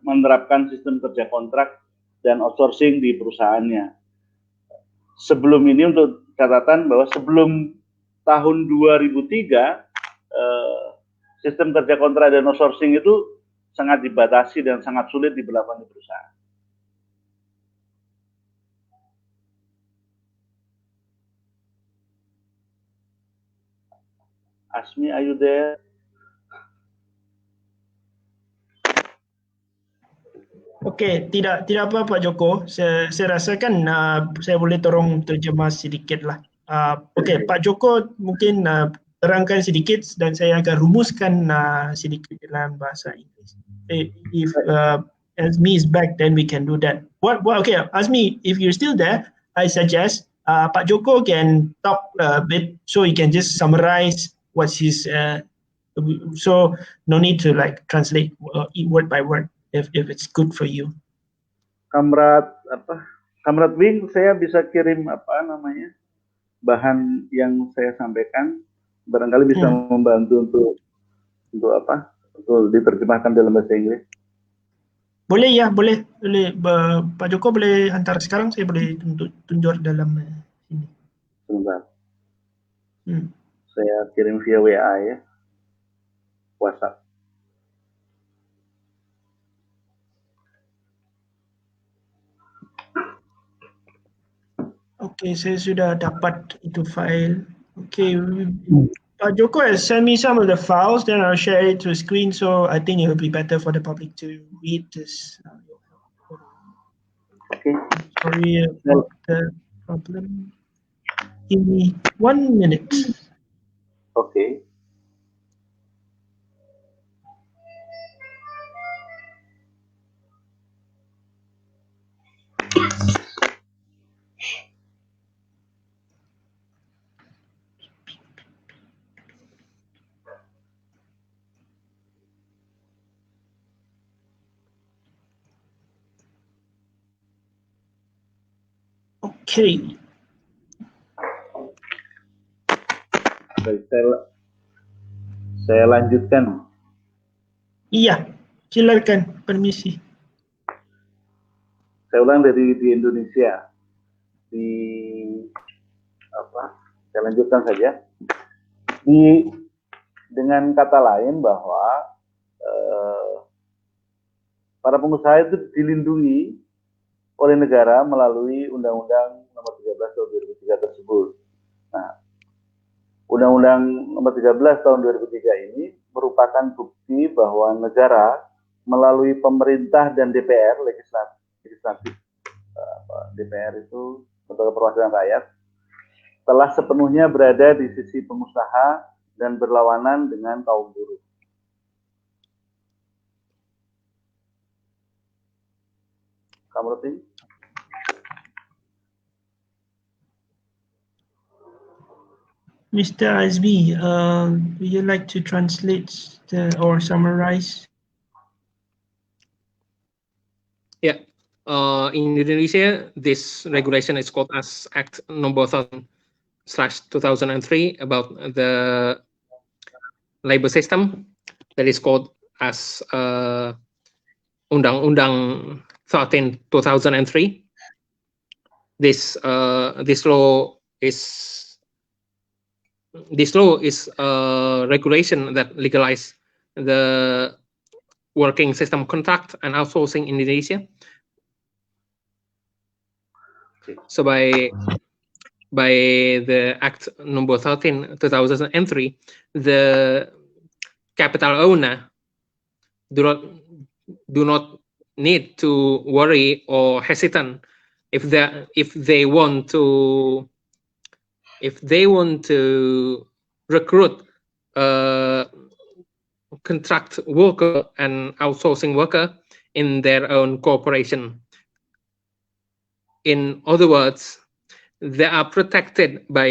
menerapkan sistem kerja kontrak dan outsourcing di perusahaannya. Sebelum ini, untuk catatan bahwa sebelum tahun 2003, sistem kerja kontrak dan outsourcing itu sangat dibatasi dan sangat sulit diberlakukan di perusahaan. Asmi, are you there? Okey, tidak apa Pak Joko. Saya rasakan saya boleh tolong terjemah sedikit lah. Okey, Pak Joko mungkin terangkan sedikit dan saya akan rumuskan sedikit dalam bahasa Inggeris. If Azmi is back, then we can do that. Okay, Azmi, if you're still there, I suggest Pak Joko can talk a bit so he can just summarize what's his. So no need to like translate word by word. If it's good for you. Kamrat Wing, saya bisa kirim bahan yang saya sampaikan, barangkali bisa membantu untuk diterjemahkan dalam bahasa Inggris. Boleh ya, boleh. Pak Joko boleh hantar sekarang, saya boleh tunjuk dalam ini. Sebentar. Saya kirim via WA ya, WhatsApp. Okay, saya sudah dapat itu file. Okay, Pak Joko has sent me some of the files, then I'll share it to the screen, so I think it will be better for the public to read this. Okay. Sorry about the problem. Give me 1 minute. Okay. Okay. Baik, saya lanjutkan. Iya, silakan, permisi. Saya ulang dari di Indonesia. Di Saya lanjutkan saja. Dengan kata lain bahwa para pengusaha itu dilindungi oleh negara melalui Undang-Undang Nomor 13 Tahun 2003 tersebut. Nah, Undang-Undang Nomor 13 Tahun 2003 ini merupakan bukti bahwa negara melalui pemerintah dan DPR, legislatif, DPR itu Lembaga Perwakilan Rakyat, telah sepenuhnya berada di sisi pengusaha dan berlawanan dengan kaum buruh. Kamrotin? Mr. Azmi, would you like to translate or summarize? Yeah. In Indonesia, this regulation is called as Act Number 1000/2003 about the labor system. That is called as Undang-Undang 13/2003. This law is a regulation that legalized the working system contract and outsourcing in Indonesia. So by the Act Number 13/2003, the capital owner do not need to worry or hesitant if they want to recruit a contract worker and outsourcing worker in their own corporation. In other words, they are protected by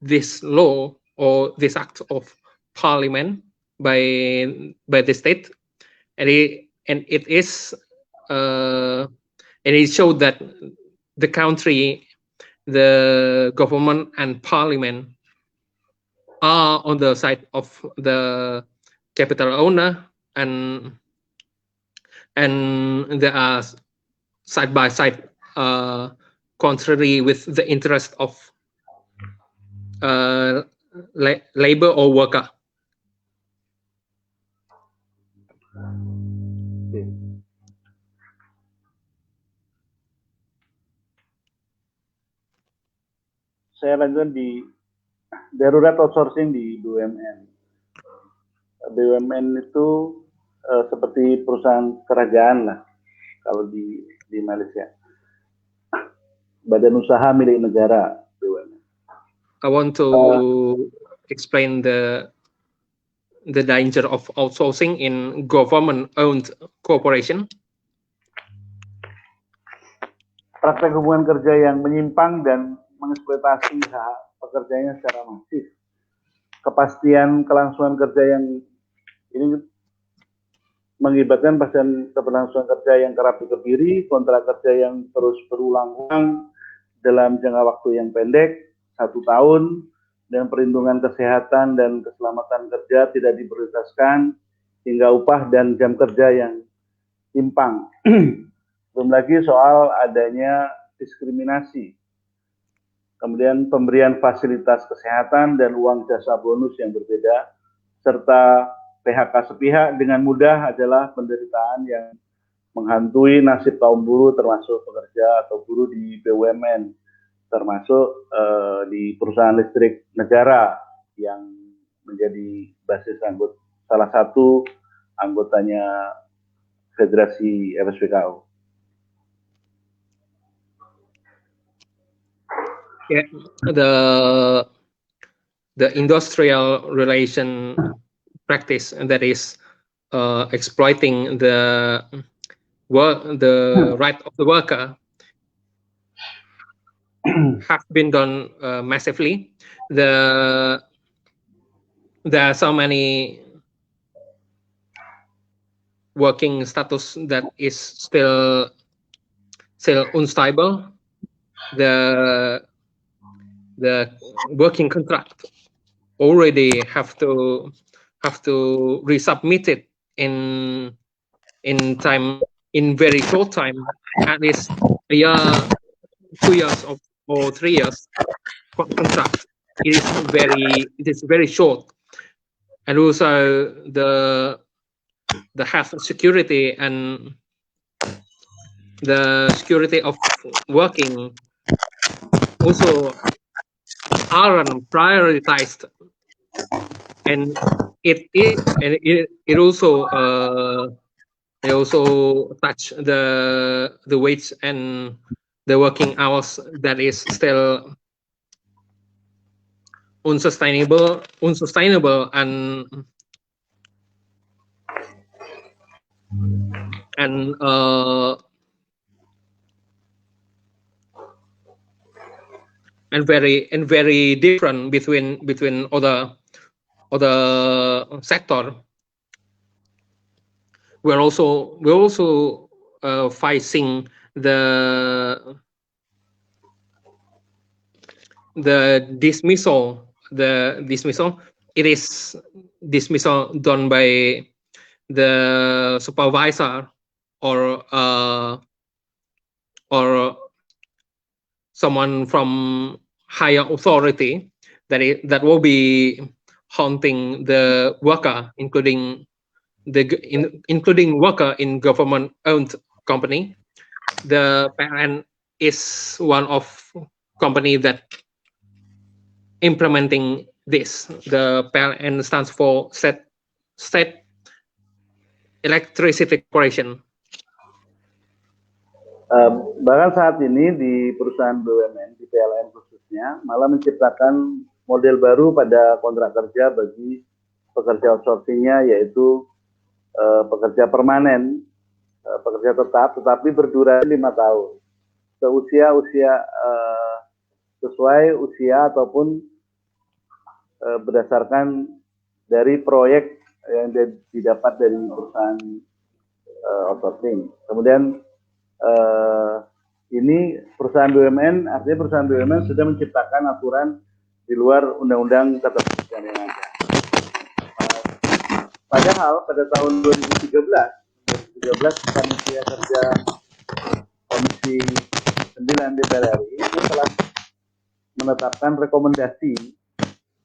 this law or this act of parliament by the state, and it showed that the country, the government and parliament are on the side of the capital owner, and they are side by side, contrary with the interest of labor or worker. Saya lanjutkan di darurat outsourcing di BUMN. BUMN itu seperti perusahaan kerajaan lah kalau di Malaysia. Badan usaha milik negara BUMN. I want to explain the danger of outsourcing in government-owned corporation. Praktek hubungan kerja yang menyimpang dan mengeksploitasi hak pekerjanya secara masif. Kepastian kelangsungan kerja yang ini mengibatkan kepastian keberlangsungan kerja yang kerap dikebiri, kontrak kerja yang terus berulang-ulang dalam jangka waktu yang pendek, 1 tahun, dan perlindungan kesehatan dan keselamatan kerja tidak diprioritaskan, hingga upah dan jam kerja yang timpang. Belum lagi soal adanya diskriminasi. Kemudian pemberian fasilitas kesehatan dan uang jasa bonus yang berbeda, serta PHK sepihak dengan mudah adalah penderitaan yang menghantui nasib kaum buruh, termasuk pekerja atau buruh di BUMN, termasuk di perusahaan listrik negara yang menjadi basis salah satu anggotanya Federasi FSPKU. Yeah, the industrial relation practice that is exploiting the right of the worker have been done massively. There are so many working status that is still unstable. The working contract already have to resubmit it in very short time, at least a year, 2 years or 3 years. contract. It is very short, and also the health security and the security of working also aren't prioritized, and it also touch the wage and the working hours that is still unsustainable and very different between other sector. We're also facing the dismissal. It is dismissal done by the supervisor or someone from higher authority that will be haunting the worker, including worker in government-owned company. The parent is one of company that implementing this. The PLN stands for State Electricity Corporation. Bahkan saat ini di perusahaan BUMN, di PLN khususnya, malah menciptakan model baru pada kontrak kerja bagi pekerja outsourcingnya, yaitu pekerja permanen, pekerja tetap, tetapi berdurasi 5 tahun. Sesuai usia ataupun berdasarkan dari proyek yang didapat dari perusahaan outsourcing. Kemudian ini perusahaan BUMN, artinya perusahaan BUMN sudah menciptakan aturan di luar undang-undang ketenagakerjaan yang ada. Padahal pada tahun 2013 Panitia Kerja Komisi 9 DPR RI itu telah menetapkan rekomendasi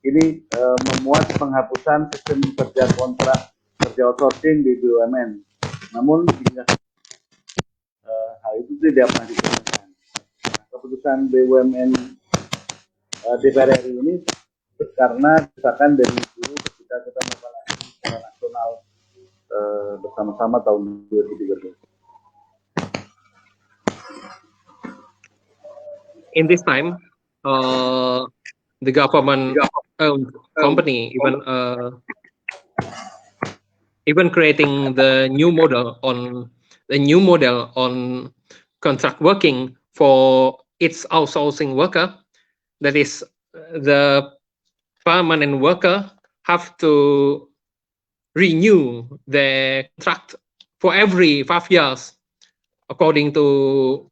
ini memuat penghapusan sistem kerja kontrak kerja outsourcing di BUMN. Namun hingga hal itu tidak pernah dikerjakan. Keputusan BUMN DPR RI ini karena desakan dari guru ketika kita melakukan aksi secara nasional bersama-sama tahun 2013. In this time, the government-owned company even creating the new model on contract working for its outsourcing worker. That is, the permanent worker have to renew their contract for every 5 years according to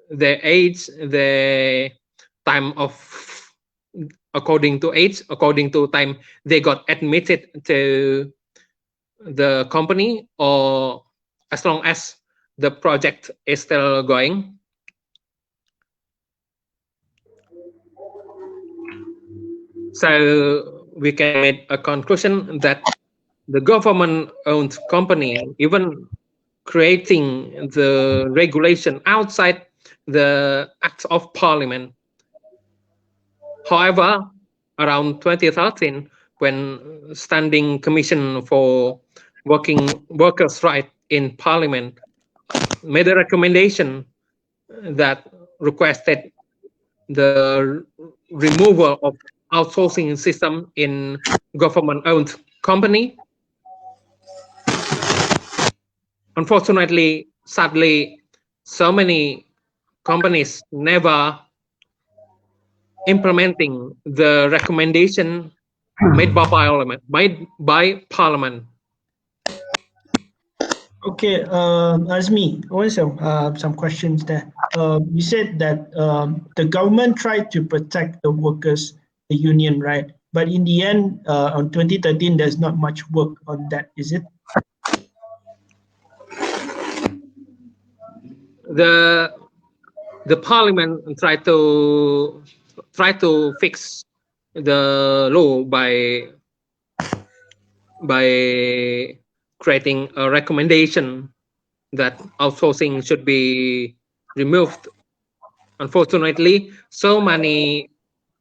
their age, their time of according to time they got admitted to the company, or as long as the project is still going. So we can make a conclusion that the government-owned company even creating the regulation outside the Act of Parliament. However, around 2013, when Standing Commission for Workers' Rights in Parliament made a recommendation that requested the removal of outsourcing system in government-owned company. Unfortunately, sadly, so many companies never implementing the recommendation made by Parliament. Okay, Azmi, also some questions there. You said that the government tried to protect the workers, the union, right? But in the end, on 2013, there's not much work on that, is it? The Parliament tried to try to fix the law by creating a recommendation that outsourcing should be removed. Unfortunately, so many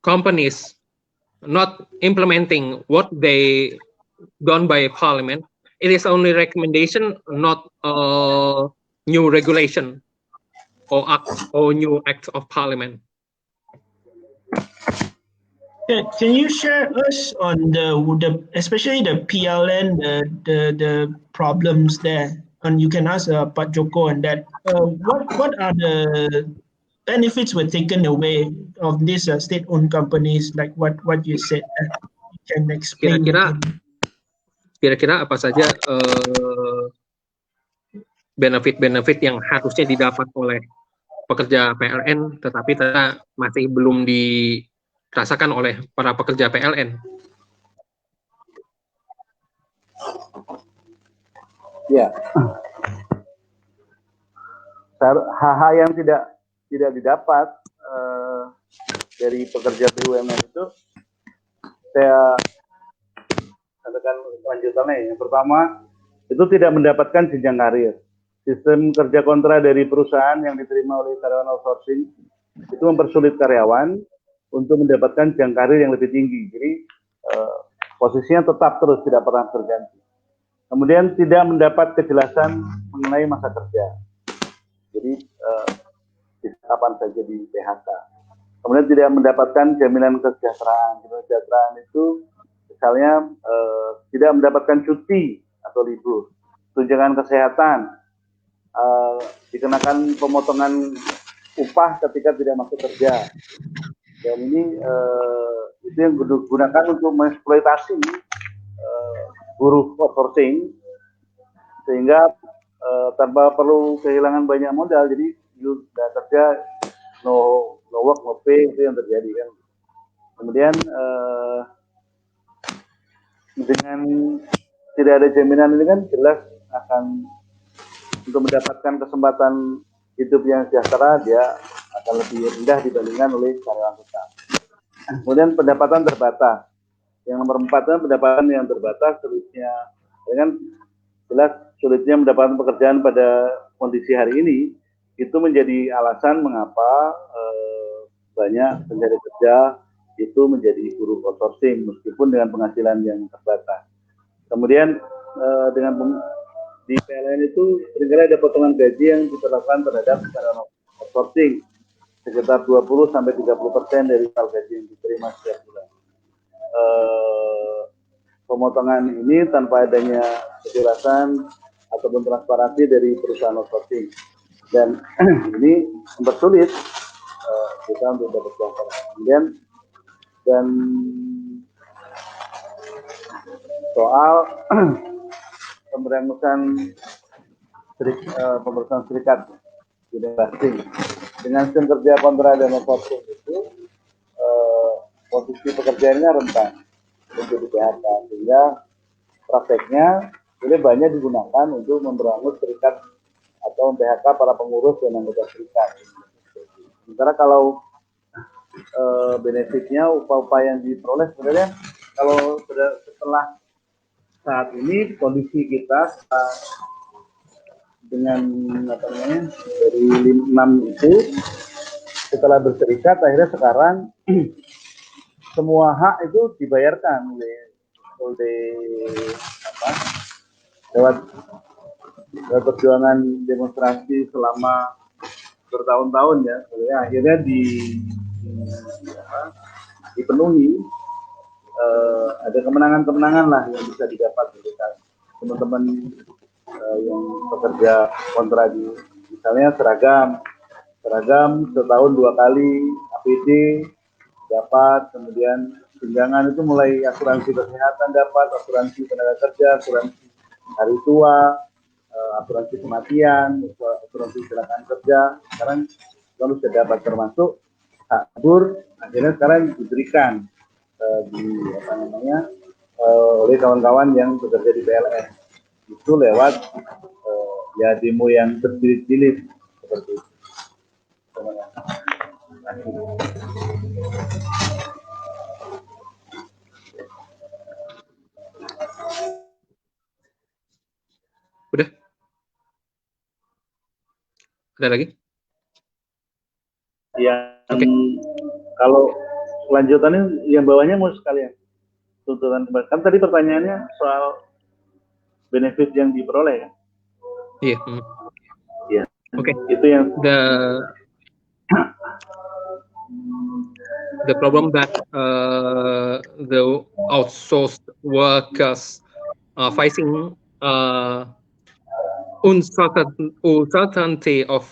companies not implementing what they done by Parliament. It is only recommendation, not a new regulation or act or new act of Parliament. Can you share us on the especially the PLN the problems there? And you can ask Pak Joko on that. What are the benefits were taken away of these state-owned companies, like what you said? You can explain again. Kira-kira apa saja benefit-benefit yang harusnya didapat oleh pekerja PLN, tetapi masih belum dirasakan oleh para pekerja PLN? Ya, hal-hal yang tidak didapat dari pekerja BUMN itu saya katakan lanjutannya. Yang pertama, itu tidak mendapatkan jenjang karir. Sistem kerja kontrak dari perusahaan yang diterima oleh karyawan outsourcing itu mempersulit karyawan untuk mendapatkan jenjang karir yang lebih tinggi. Jadi posisinya tetap terus, tidak pernah terganti. Kemudian tidak mendapat kejelasan mengenai masa kerja. Jadi kapan saja di PHK. Kemudian tidak mendapatkan jaminan kesejahteraan. Kesejahteraan itu misalnya tidak mendapatkan cuti atau libur, tunjangan kesehatan, dikenakan pemotongan upah ketika tidak masuk kerja. Dan ini itu yang digunakan untuk mengeksploitasi buruh outsourcing, sehingga tanpa perlu kehilangan banyak modal. Jadi sudah kerja no work no pay, itu yang terjadi kan. Kemudian dengan tidak ada jaminan ini kan jelas akan untuk mendapatkan kesempatan hidup yang sejahtera dia akan lebih rendah dibandingkan oleh karyawan tetap. Kemudian pendapatan terbatas. Yang nomor 4 adalah pendapatan yang terbatas, sulitnya dengan jelas sulitnya mendapatkan pekerjaan pada kondisi hari ini itu menjadi alasan mengapa banyak pencari kerja itu menjadi buruh outsourcing meskipun dengan penghasilan yang terbatas. Kemudian dengan di PLN itu seringkali ada potongan gaji yang diterapkan terhadap karyawan outsourcing sekitar 20-30% dari total gaji yang diterima setiap bulan. Pemotongan ini tanpa adanya kejelasan ataupun transparansi dari perusahaan outsourcing, dan ini mempersulit kita untuk dapat pelaporan. Kemudian dan soal pemberangusan serikat industri dengan sistem kerja kontrak dan outsourcing itu posisi pekerjaannya rentan untuk di PHK, sehingga prakteknya ini banyak digunakan untuk memberangus serikat atau PHK para pengurus dan anggota serikat. Sementara kalau benefitnya upah-upah yang diperoleh sebenarnya kalau setelah saat ini kondisi kita dengan dari 6 itu setelah berserikat akhirnya sekarang semua hak itu dibayarkan lewat perjuangan demonstrasi selama bertahun-tahun ya, akhirnya dipenuhi. Ada kemenangan-kemenangan lah yang bisa didapat dari teman-teman yang bekerja kontra di misalnya seragam setahun 2 kali APD dapat, kemudian tunjangan itu mulai asuransi kesehatan dapat, asuransi tenaga kerja, asuransi hari tua, asuransi kematian, asuransi kecelakaan kerja, sekarang kalau sudah dapat, termasuk hak libur akhirnya sekarang diberikan oleh kawan-kawan yang bekerja di PLN itu lewat ya demo yang berjilid-jilid seperti itu. Udah? Ada lagi? Yang kalau kelanjutannya yang bawahnya mau sekalian tuntutan kan tadi pertanyaannya soal benefit yang diperoleh ya. Iya. Iya. Oke. Itu yang the problem that the outsourced workers are facing uncertainty of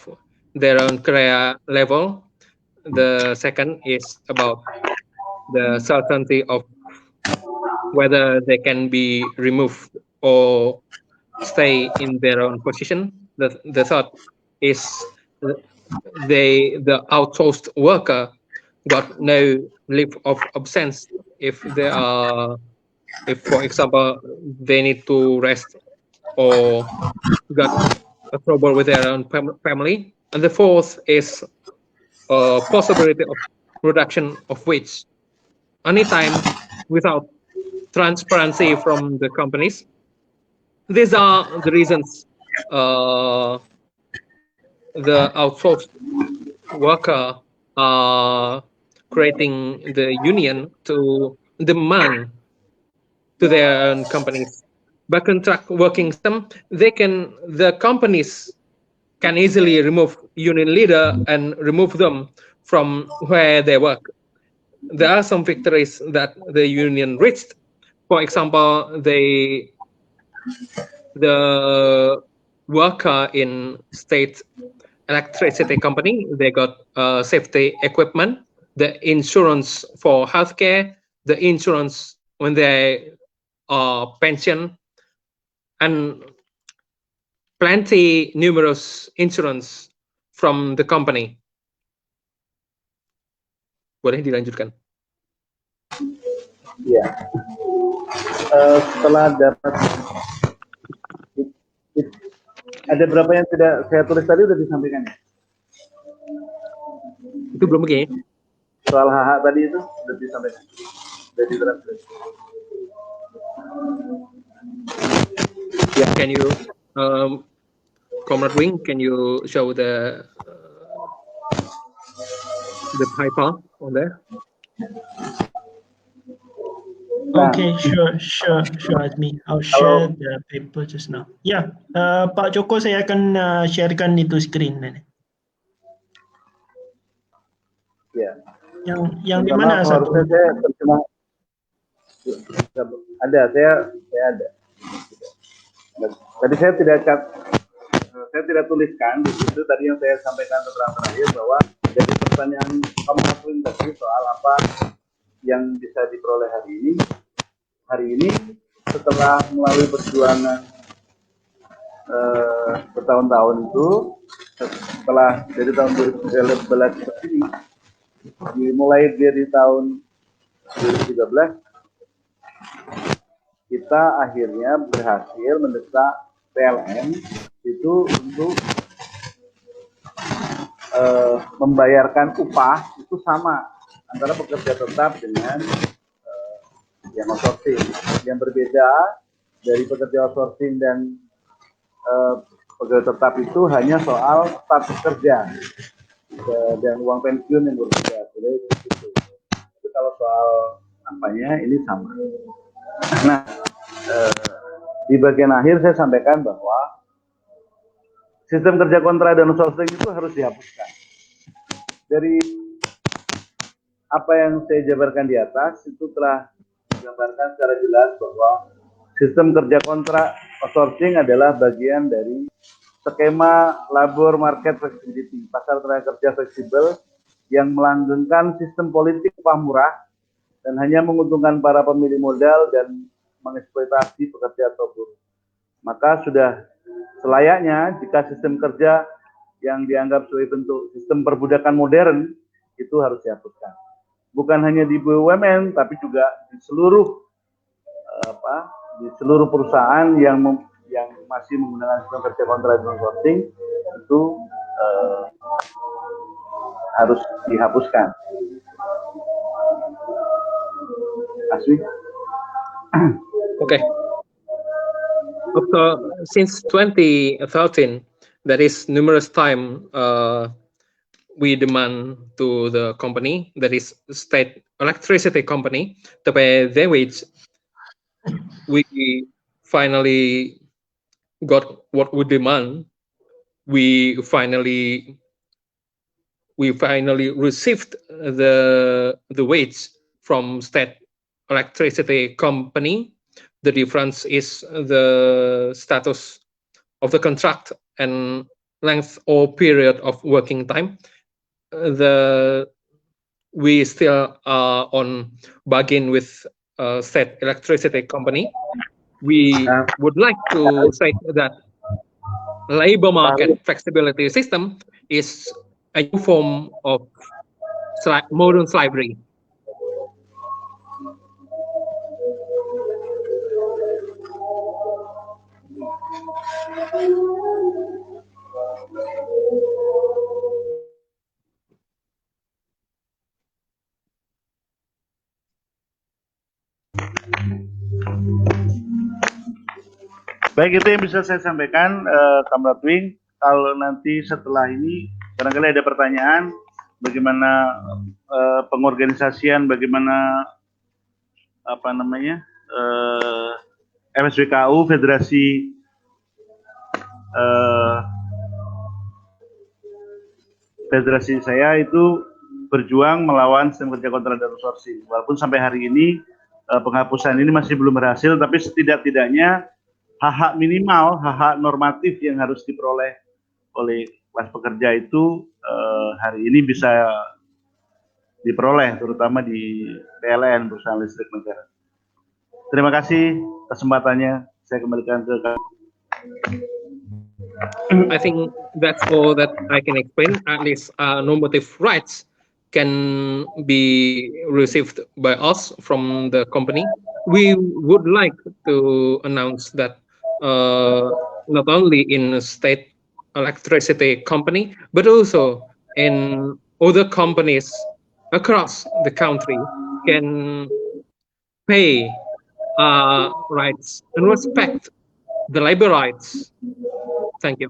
their own career level. The second is about the certainty of whether they can be removed or stay in their own position. The third is the outsourced worker got no leave of absence if they are, if for example they need to rest or got a trouble with their own family. And the fourth is a possibility of reduction of wage anytime without transparency from the companies. These are the reasons the outsourced worker are creating the union to demand to their own companies. By contract working system, the companies can easily remove union leader and remove them from where they work. There are some victories that the union reached. For example, the worker in state electricity company, they got safety equipment, the insurance for healthcare, the insurance when they are pension, and plenty numerous insurance from the company. Boleh dilanjutkan? Ya. Setelah dapat ada berapa yang tidak saya tulis tadi udah disampaikan ya? Itu belum begini. Soal HH tadi itu udah disampaikan. Udah ditranslate. Yeah, can you, Comrade Wing, can you show the hyper on there? Okay, sure, Azmi. I'll share the paper just now. Ya, Pak Joko, saya akan sharekan itu screen. Ya. Yang di mana satu? Saya terjemah. Ada, saya ada. Tadi saya tidak tuliskan di situ tadi yang saya sampaikan terakhir bahwa dari pertanyaan kamu tadi soal apa yang bisa diperoleh hari ini setelah melalui perjuangan bertahun-tahun itu, setelah dari tahun 2013 ini dimulai dari tahun 2013 kita akhirnya berhasil mendesak PLN itu untuk membayarkan upah itu sama antara pekerja tetap dengan yang outsourcing. Yang berbeda dari pekerja outsourcing dan pekerja tetap itu hanya soal status kerja dan uang pensiun yang berbeda. Tapi kalau soal apanya ini sama. Nah, di bagian akhir saya sampaikan bahwa sistem kerja kontrak dan outsourcing itu harus dihapuskan. Dari apa yang saya jabarkan di atas itu telah digambarkan secara jelas bahwa sistem kerja kontrak outsourcing adalah bagian dari skema labor market flexibility, pasar tenaga kerja fleksibel yang melanggengkan sistem politik upah murah dan hanya menguntungkan para pemilik modal dan mengeksploitasi pekerja atau buruh. Maka sudah selayaknya jika sistem kerja yang dianggap sebagai bentuk sistem perbudakan modern itu harus dihapuskan. Bukan hanya di BUMN, tapi juga di seluruh perusahaan yang masih menggunakan sistem kerja kontrak dan outsourcing itu harus dihapuskan. Aswi? Okay. Since 2013, there is numerous time we demand to the company, that is state electricity company, to pay their wage. We finally got what we demand. We finally received the wage from state electricity company. The difference is the status of the contract and length or period of working time. We still are on bargain with state electricity company. We would like to say that labor market flexibility system is a new form of modern slavery. Baik, itu yang bisa saya sampaikan, Kamrat Wing. Kalau nanti setelah ini barangkali ada pertanyaan, bagaimana pengorganisasian, bagaimana MSWKU, Federasi Federasi saya itu berjuang melawan sistem kerja kontrak dan outsourcing. Walaupun sampai hari ini penghapusan ini masih belum berhasil, tapi setidak-tidaknya hak-hak minimal, hak-hak normatif yang harus diperoleh oleh kelas pekerja itu hari ini bisa diperoleh, terutama di PLN, perusahaan listrik negara. Terima kasih kesempatannya. Saya kembalikan ke kamu. I think that's all that I can explain. At least normative rights can be received by us from the company. We would like to announce that not only in state electricity company, but also in other companies across the country can pay rights and respect the labor rights. Thank you.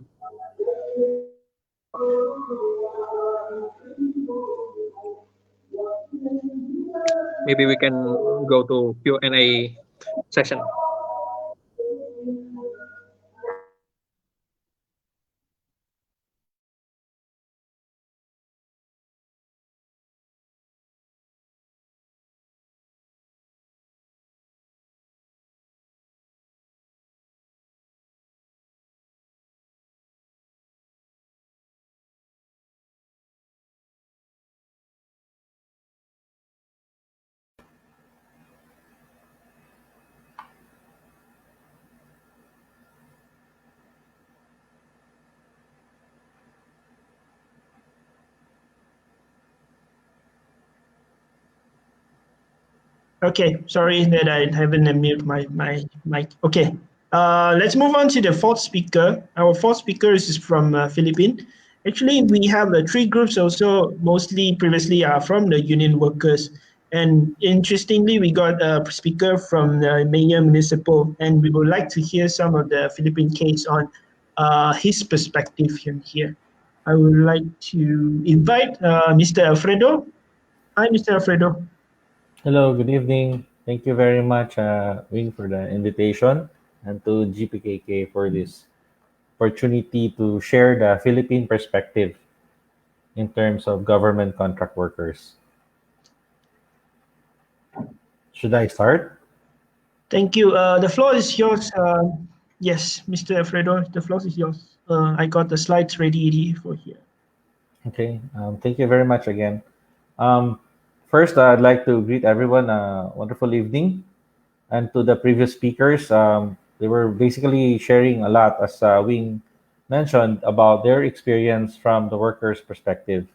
Maybe we can go to Q&A session. Okay, sorry that I haven't unmuted my mic. Okay, let's move on to the fourth speaker. Our fourth speaker is from Philippines. Actually, we have three groups also, mostly previously are from the union workers. And interestingly, we got a speaker from the Mayor Municipal, and we would like to hear some of the Philippine case on his perspective here. I would like to invite Mr. Alfredo. Hi, Mr. Alfredo. Hello, good evening. Thank you very much, Wing, for the invitation, and to JPKK for this opportunity to share the Philippine perspective in terms of government contract workers. Should I start? Thank you. The floor is yours. Yes, Mr. Alfredo, the floor is yours. I got the slides ready for here. Okay, thank you very much again. First, I'd like to greet everyone a wonderful evening. And to the previous speakers, they were basically sharing a lot, as Wing mentioned, about their experience from the workers' perspective.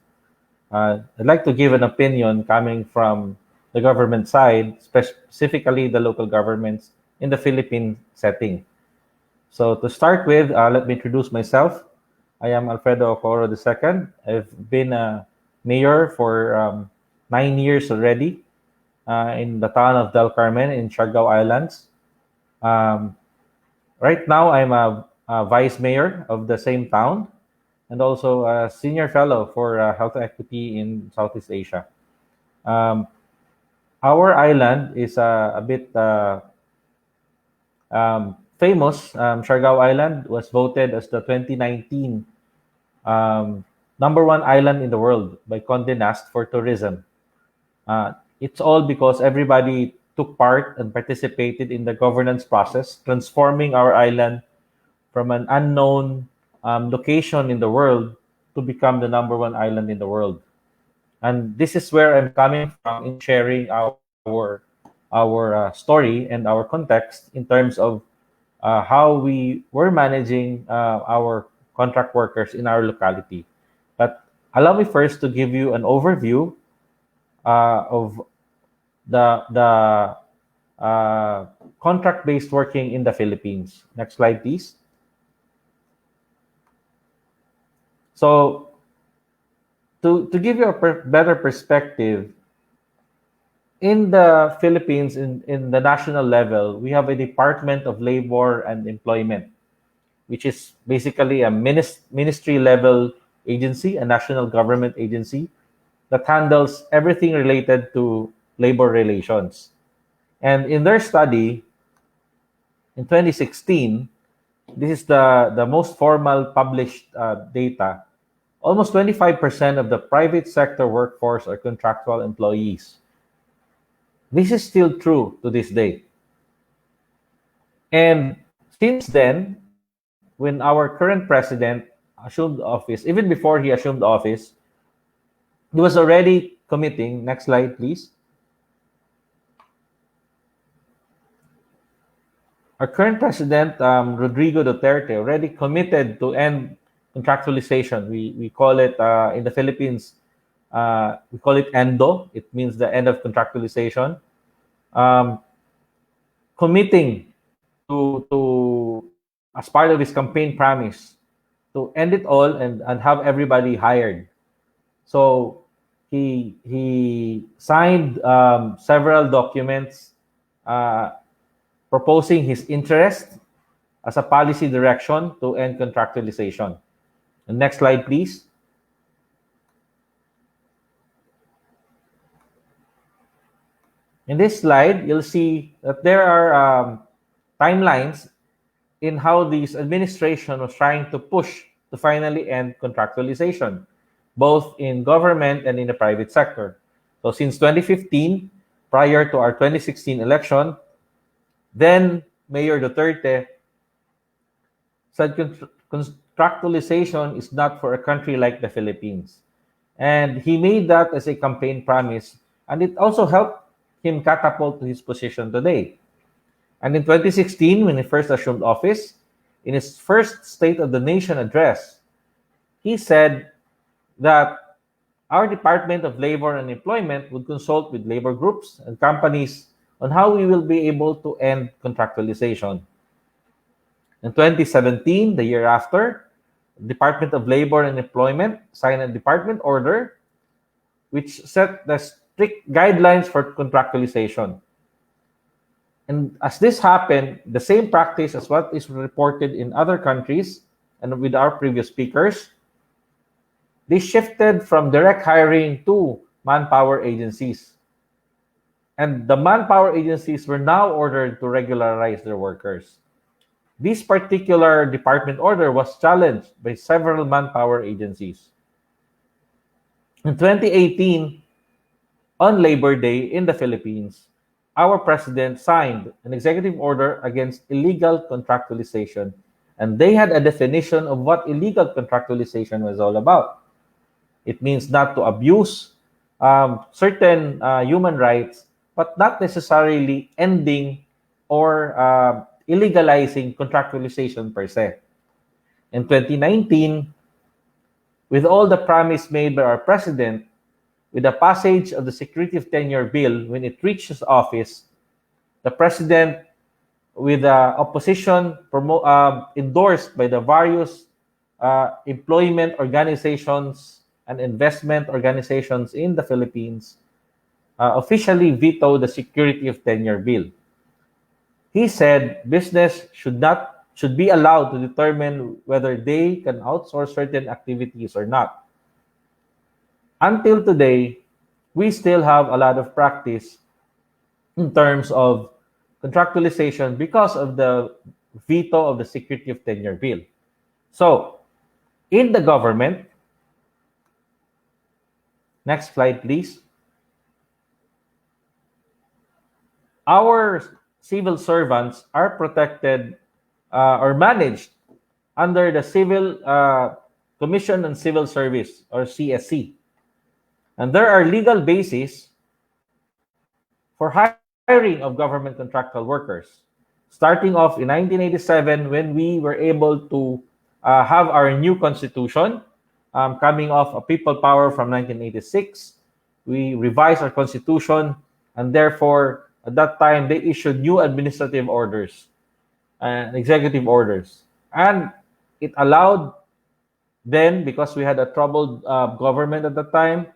I'd like to give an opinion coming from the government side, specifically the local governments in the Philippine setting. So to start with, let me introduce myself. I am Alfredo Ocoro II. I've been a mayor for 9 years already in the town of Del Carmen in Siargao Islands. Right now, I'm a vice mayor of the same town and also a senior fellow for health equity in Southeast Asia. Our island is a bit famous. Siargao Island was voted as the 2019 #1 island in the world by Condé Nast for tourism. It's all because everybody took part and participated in the governance process, transforming our island from an unknown location in the world to become the #1 island in the world. And this is where I'm coming from in sharing our story and our context in terms of how we were managing our contract workers in our locality. But allow me first to give you an overview of the contract-based working in the Philippines. Next slide, please. So, to give you a better perspective, in the Philippines, in the national level, we have a Department of Labor and Employment, which is basically a ministry-level agency, a national government agency that handles everything related to labor relations. And in their study, in 2016, this is the most formal published data, almost 25% of the private sector workforce are contractual employees. This is still true to this day. And since then, when our current president assumed office, even before he assumed office, he was already committing, next slide please. Our current president, Rodrigo Duterte, already committed to end contractualization. We call it, in the Philippines, we call it ENDO. It means the end of contractualization. Committing to, as part of his campaign promise, to end it all and have everybody hired. So he signed several documents proposing his interest as a policy direction to end contractualization. The next slide, please. In this slide, you'll see that there are timelines in how this administration was trying to push to finally end contractualization, both in government and in the private sector. So since 2015, prior to our 2016 election, then Mayor Duterte said contractualization is not for a country like the Philippines. And he made that as a campaign promise, and it also helped him catapult to his position today. And in 2016, when he first assumed office, in his first State of the Nation address, he said that our Department of Labor and Employment would consult with labor groups and companies on how we will be able to end contractualization. In 2017, the year after, Department of Labor and Employment signed a department order which set the strict guidelines for contractualization. And as this happened, the same practice as what is reported in other countries and with our previous speakers, they shifted from direct hiring to manpower agencies. And the manpower agencies were now ordered to regularize their workers. This particular department order was challenged by several manpower agencies. In 2018, on Labor Day in the Philippines, our president signed an executive order against illegal contractualization, and they had a definition of what illegal contractualization was all about. It means not to abuse certain human rights, but not necessarily ending or illegalizing contractualization per se. In 2019, with all the promise made by our president, with the passage of the Security of Tenure Bill, when it reached his office, the president, with the opposition endorsed by the various employment organizations and investment organizations in the Philippines officially vetoed the security of tenure bill. He said business should be allowed to determine whether they can outsource certain activities or not. Until today, we still have a lot of practice in terms of contractualization because of the veto of the security of tenure bill. So, in the government, next slide, please. Our civil servants are protected or managed under the Civil Commission on Civil Service, or CSC. And there are legal bases for hiring of government contractual workers, starting off in 1987 when we were able to have our new constitution, coming off a people power from 1986. We revised our constitution, and therefore, at that time, they issued new administrative orders and executive orders. And it allowed then, because we had a troubled government at the time,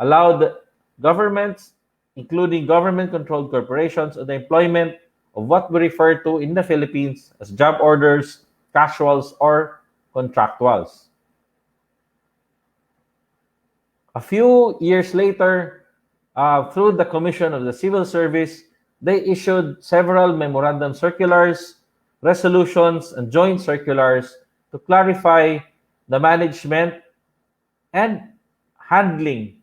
allowed governments, including government-controlled corporations, the employment of what we refer to in the Philippines as job orders, casuals, or contractuals. A few years later, through the Commission of the Civil Service, they issued several memorandum circulars, resolutions, and joint circulars to clarify the management and handling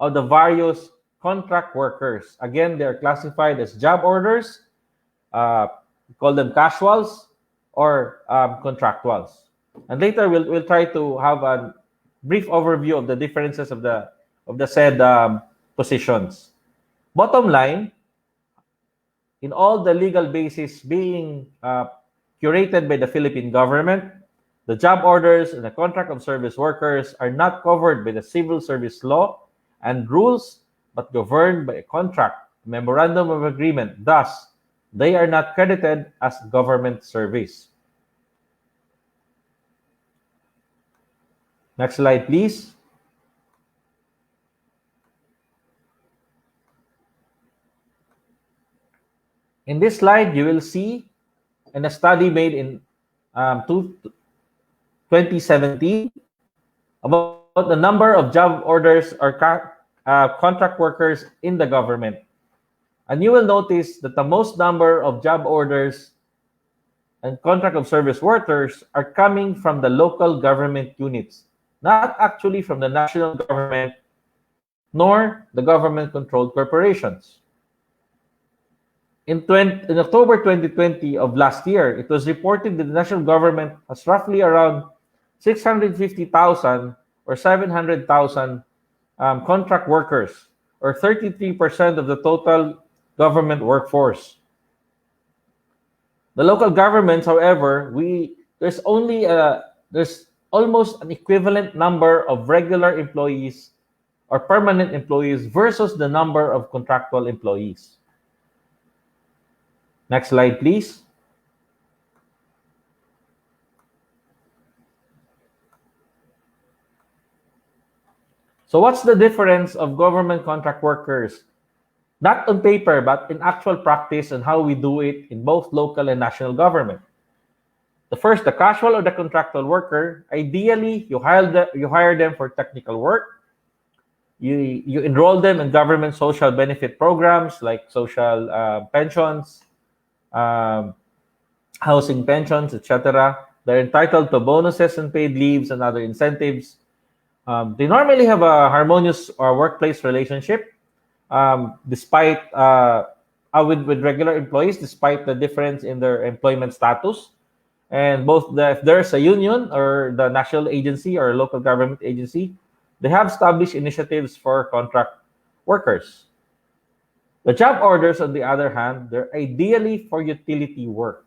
of the various contract workers. Again, they are classified as job orders, we call them casuals, or contractuals. And later we'll try to have a brief overview of the differences of the said positions. Bottom line, in all the legal basis being curated by the Philippine government, the job orders and the contract of service workers are not covered by the civil service law and rules, but governed by a contract, memorandum of agreement. Thus, they are not credited as government service. Next slide, please. In this slide, you will see in a study made in 2017 about the number of job orders or contract workers in the government. And you will notice that the most number of job orders and contract of service workers are coming from the local government units, not actually from the national government nor the government-controlled corporations. In October 2020 of last year, it was reported that the national government has roughly around 650,000 or 700,000 contract workers, or 33% of the total government workforce. The local governments, however, there's almost an equivalent number of regular employees or permanent employees versus the number of contractual employees. Next slide, please. So what's the difference of government contract workers? Not on paper, but in actual practice and how we do it in both local and national government. The first, the casual or the contractual worker, ideally, you hire them for technical work. You enroll them in government social benefit programs like social pensions, housing pensions, etc. They're entitled to bonuses and paid leaves and other incentives. They normally have a harmonious workplace relationship, despite with regular employees, despite the difference in their employment status. And both if there's a union or the national agency or local government agency, they have established initiatives for contract workers. The job orders, on the other hand, they're ideally for utility work.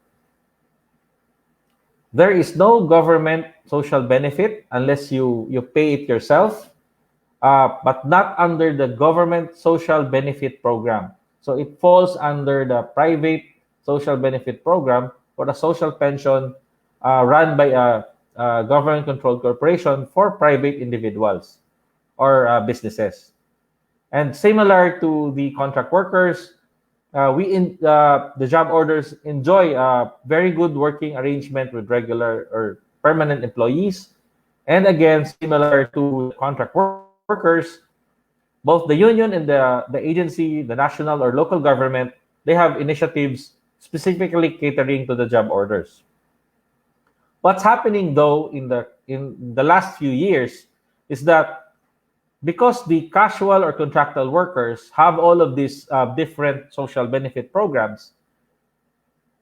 There is no government social benefit unless you pay it yourself, but not under the government social benefit program. So it falls under the private social benefit program or the social pension run by a government-controlled corporation for private individuals. or businesses. And similar to the contract workers, the job orders enjoy a very good working arrangement with regular or permanent employees. And again, similar to the contract workers, both the union and the agency, the national or local government, they have initiatives specifically catering to the job orders. What's happening though in the last few years is that because the casual or contractual workers have all of these different social benefit programs,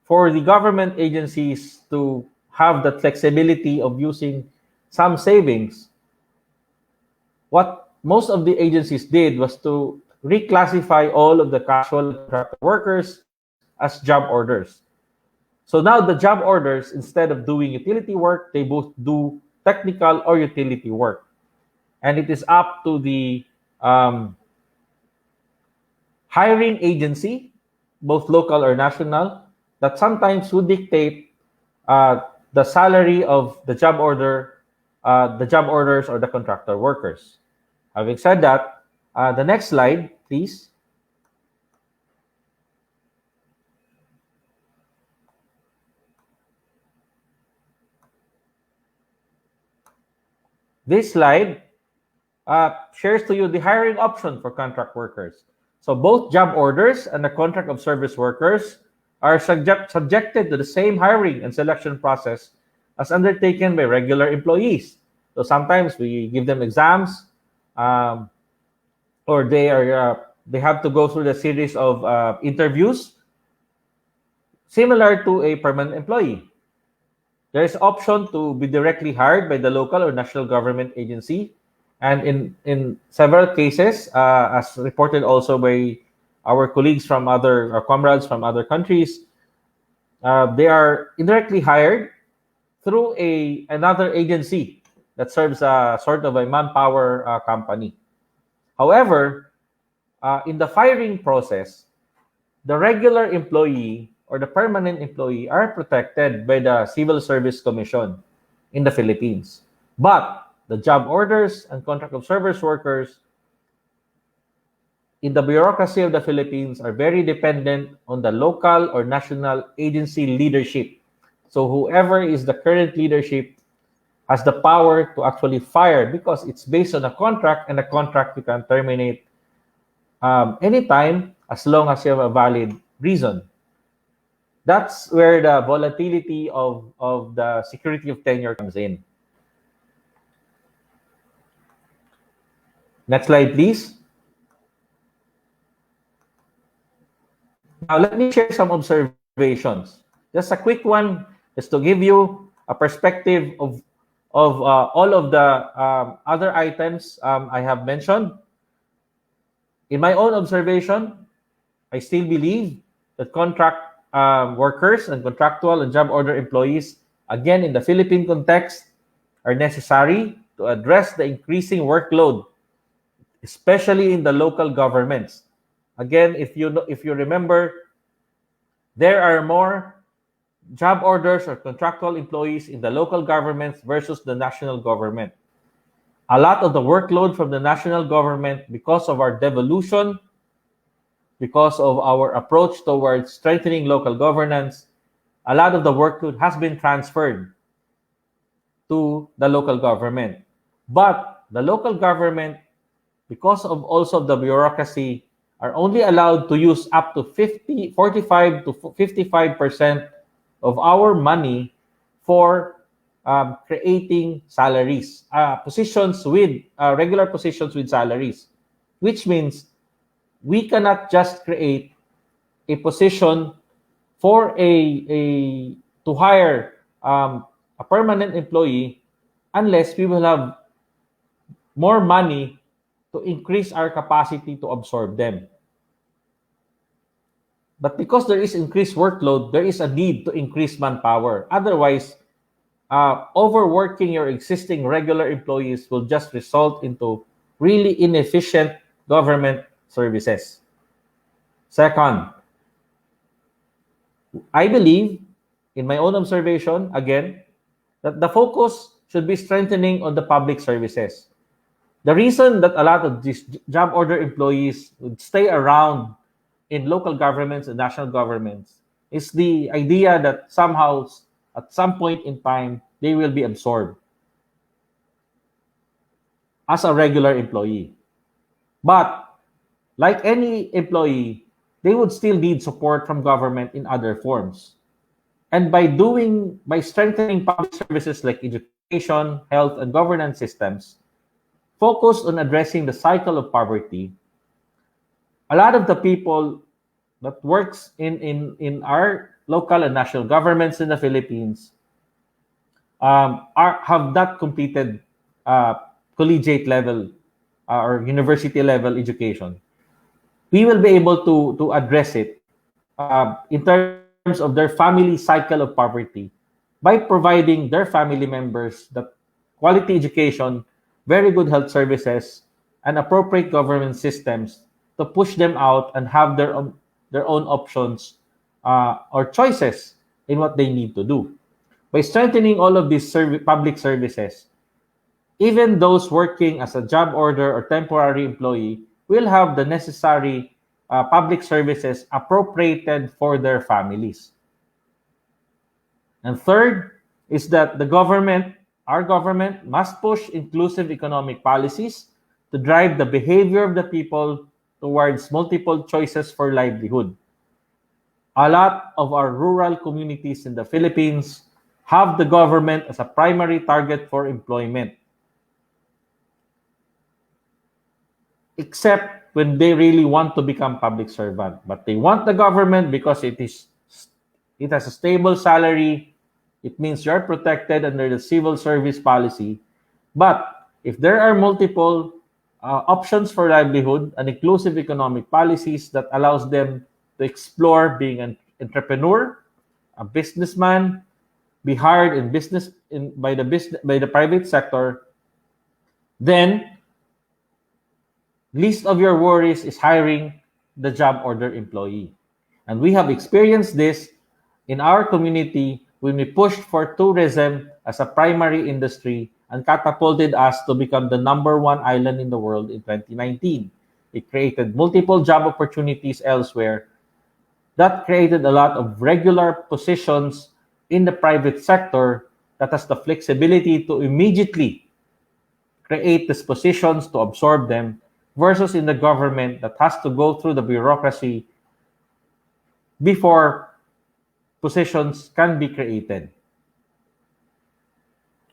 for the government agencies to have the flexibility of using some savings, what most of the agencies did was to reclassify all of the casual and contractor workers as job orders. So now the job orders, instead of doing utility work, they both do technical or utility work. And it is up to the hiring agency, both local or national, that sometimes would dictate the salary of the job orders or the contractor workers. Having said that, the next slide, please. This slide shares to you the hiring option for contract workers. So both job orders and the contract of service workers are subjected to the same hiring and selection process as undertaken by regular employees. So sometimes we give them exams, or they have to go through the series of interviews, similar to a permanent employee. There is option to be directly hired by the local or national government agency. And in several cases, as reported also by our colleagues from our comrades from other countries, they are indirectly hired through another agency that serves a sort of a manpower company. However, in the firing process, the regular employee or the permanent employee are protected by the Civil Service Commission in the Philippines. But the job orders and contract of service workers in the bureaucracy of the Philippines are very dependent on the local or national agency leadership. So whoever is the current leadership has the power to actually fire, because it's based on a contract, and a contract you can terminate anytime as long as you have a valid reason. That's where the volatility of the security of tenure comes in. Next slide, please. Now, let me share some observations. Just a quick one, just to give you a perspective of all of the other items I have mentioned. In my own observation, I still believe that contract workers and contractual and job order employees, again, in the Philippine context, are necessary to address the increasing workload, especially in the local governments. Again, if you remember, there are more job orders or contractual employees in the local governments versus the national government. A lot of the workload from the national government, because of our devolution, because of our approach towards strengthening local governance, a lot of the workload has been transferred to the local government. But the local government, because of also the bureaucracy, are only allowed to use up to 45 to 55% of our money for creating salaries, positions with regular positions with salaries, which means we cannot just create a position for to hire a permanent employee unless we will have more money to increase our capacity to absorb them. But because there is increased workload, there is a need to increase manpower. Otherwise, overworking your existing regular employees will just result into really inefficient government services. Second, I believe, in my own observation, again, that the focus should be strengthening on the public services. The reason that a lot of these job order employees would stay around in local governments and national governments is the idea that somehow, at some point in time, they will be absorbed as a regular employee. But like any employee, they would still need support from government in other forms. And by strengthening public services like education, health, and governance systems, focused on addressing the cycle of poverty, a lot of the people that works in our local and national governments in the Philippines have not completed collegiate level or university level education. We will be able to address it in terms of their family cycle of poverty by providing their family members that quality education, very good health services, and appropriate government systems to push them out and have their own options or choices in what they need to do. By strengthening all of these public services, even those working as a job order or temporary employee will have the necessary public services appropriated for their families. And third is that our government, must push inclusive economic policies to drive the behavior of the people towards multiple choices for livelihood. A lot of our rural communities in the Philippines have the government as a primary target for employment, except when they really want to become public servant. But they want the government because it has a stable salary. It means you're protected under the civil service policy. But if there are multiple options for livelihood and inclusive economic policies that allows them to explore being an entrepreneur, a businessman, be hired in by the private sector, then least of your worries is hiring the job order employee. And we have experienced this in our community when we pushed for tourism as a primary industry and catapulted us to become the #1 island in the world in 2019. It created multiple job opportunities elsewhere. That created a lot of regular positions in the private sector that has the flexibility to immediately create these positions to absorb them, versus in the government that has to go through the bureaucracy before positions can be created.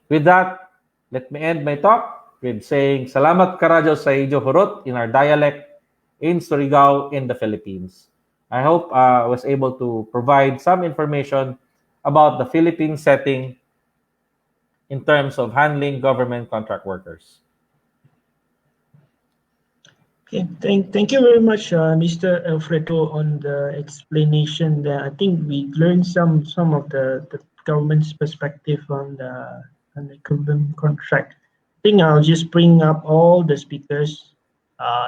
With that, let me end my talk with saying Salamat Karajo sa Ijo Hurot in our dialect in Surigao in the Philippines. I hope I was able to provide some information about the Philippine setting in terms of handling government contract workers. Okay, thank you very much, Mr. Alfredo, on the explanation there. I think we learned some of the government's perspective on the government contract. I think I'll just bring up all the speakers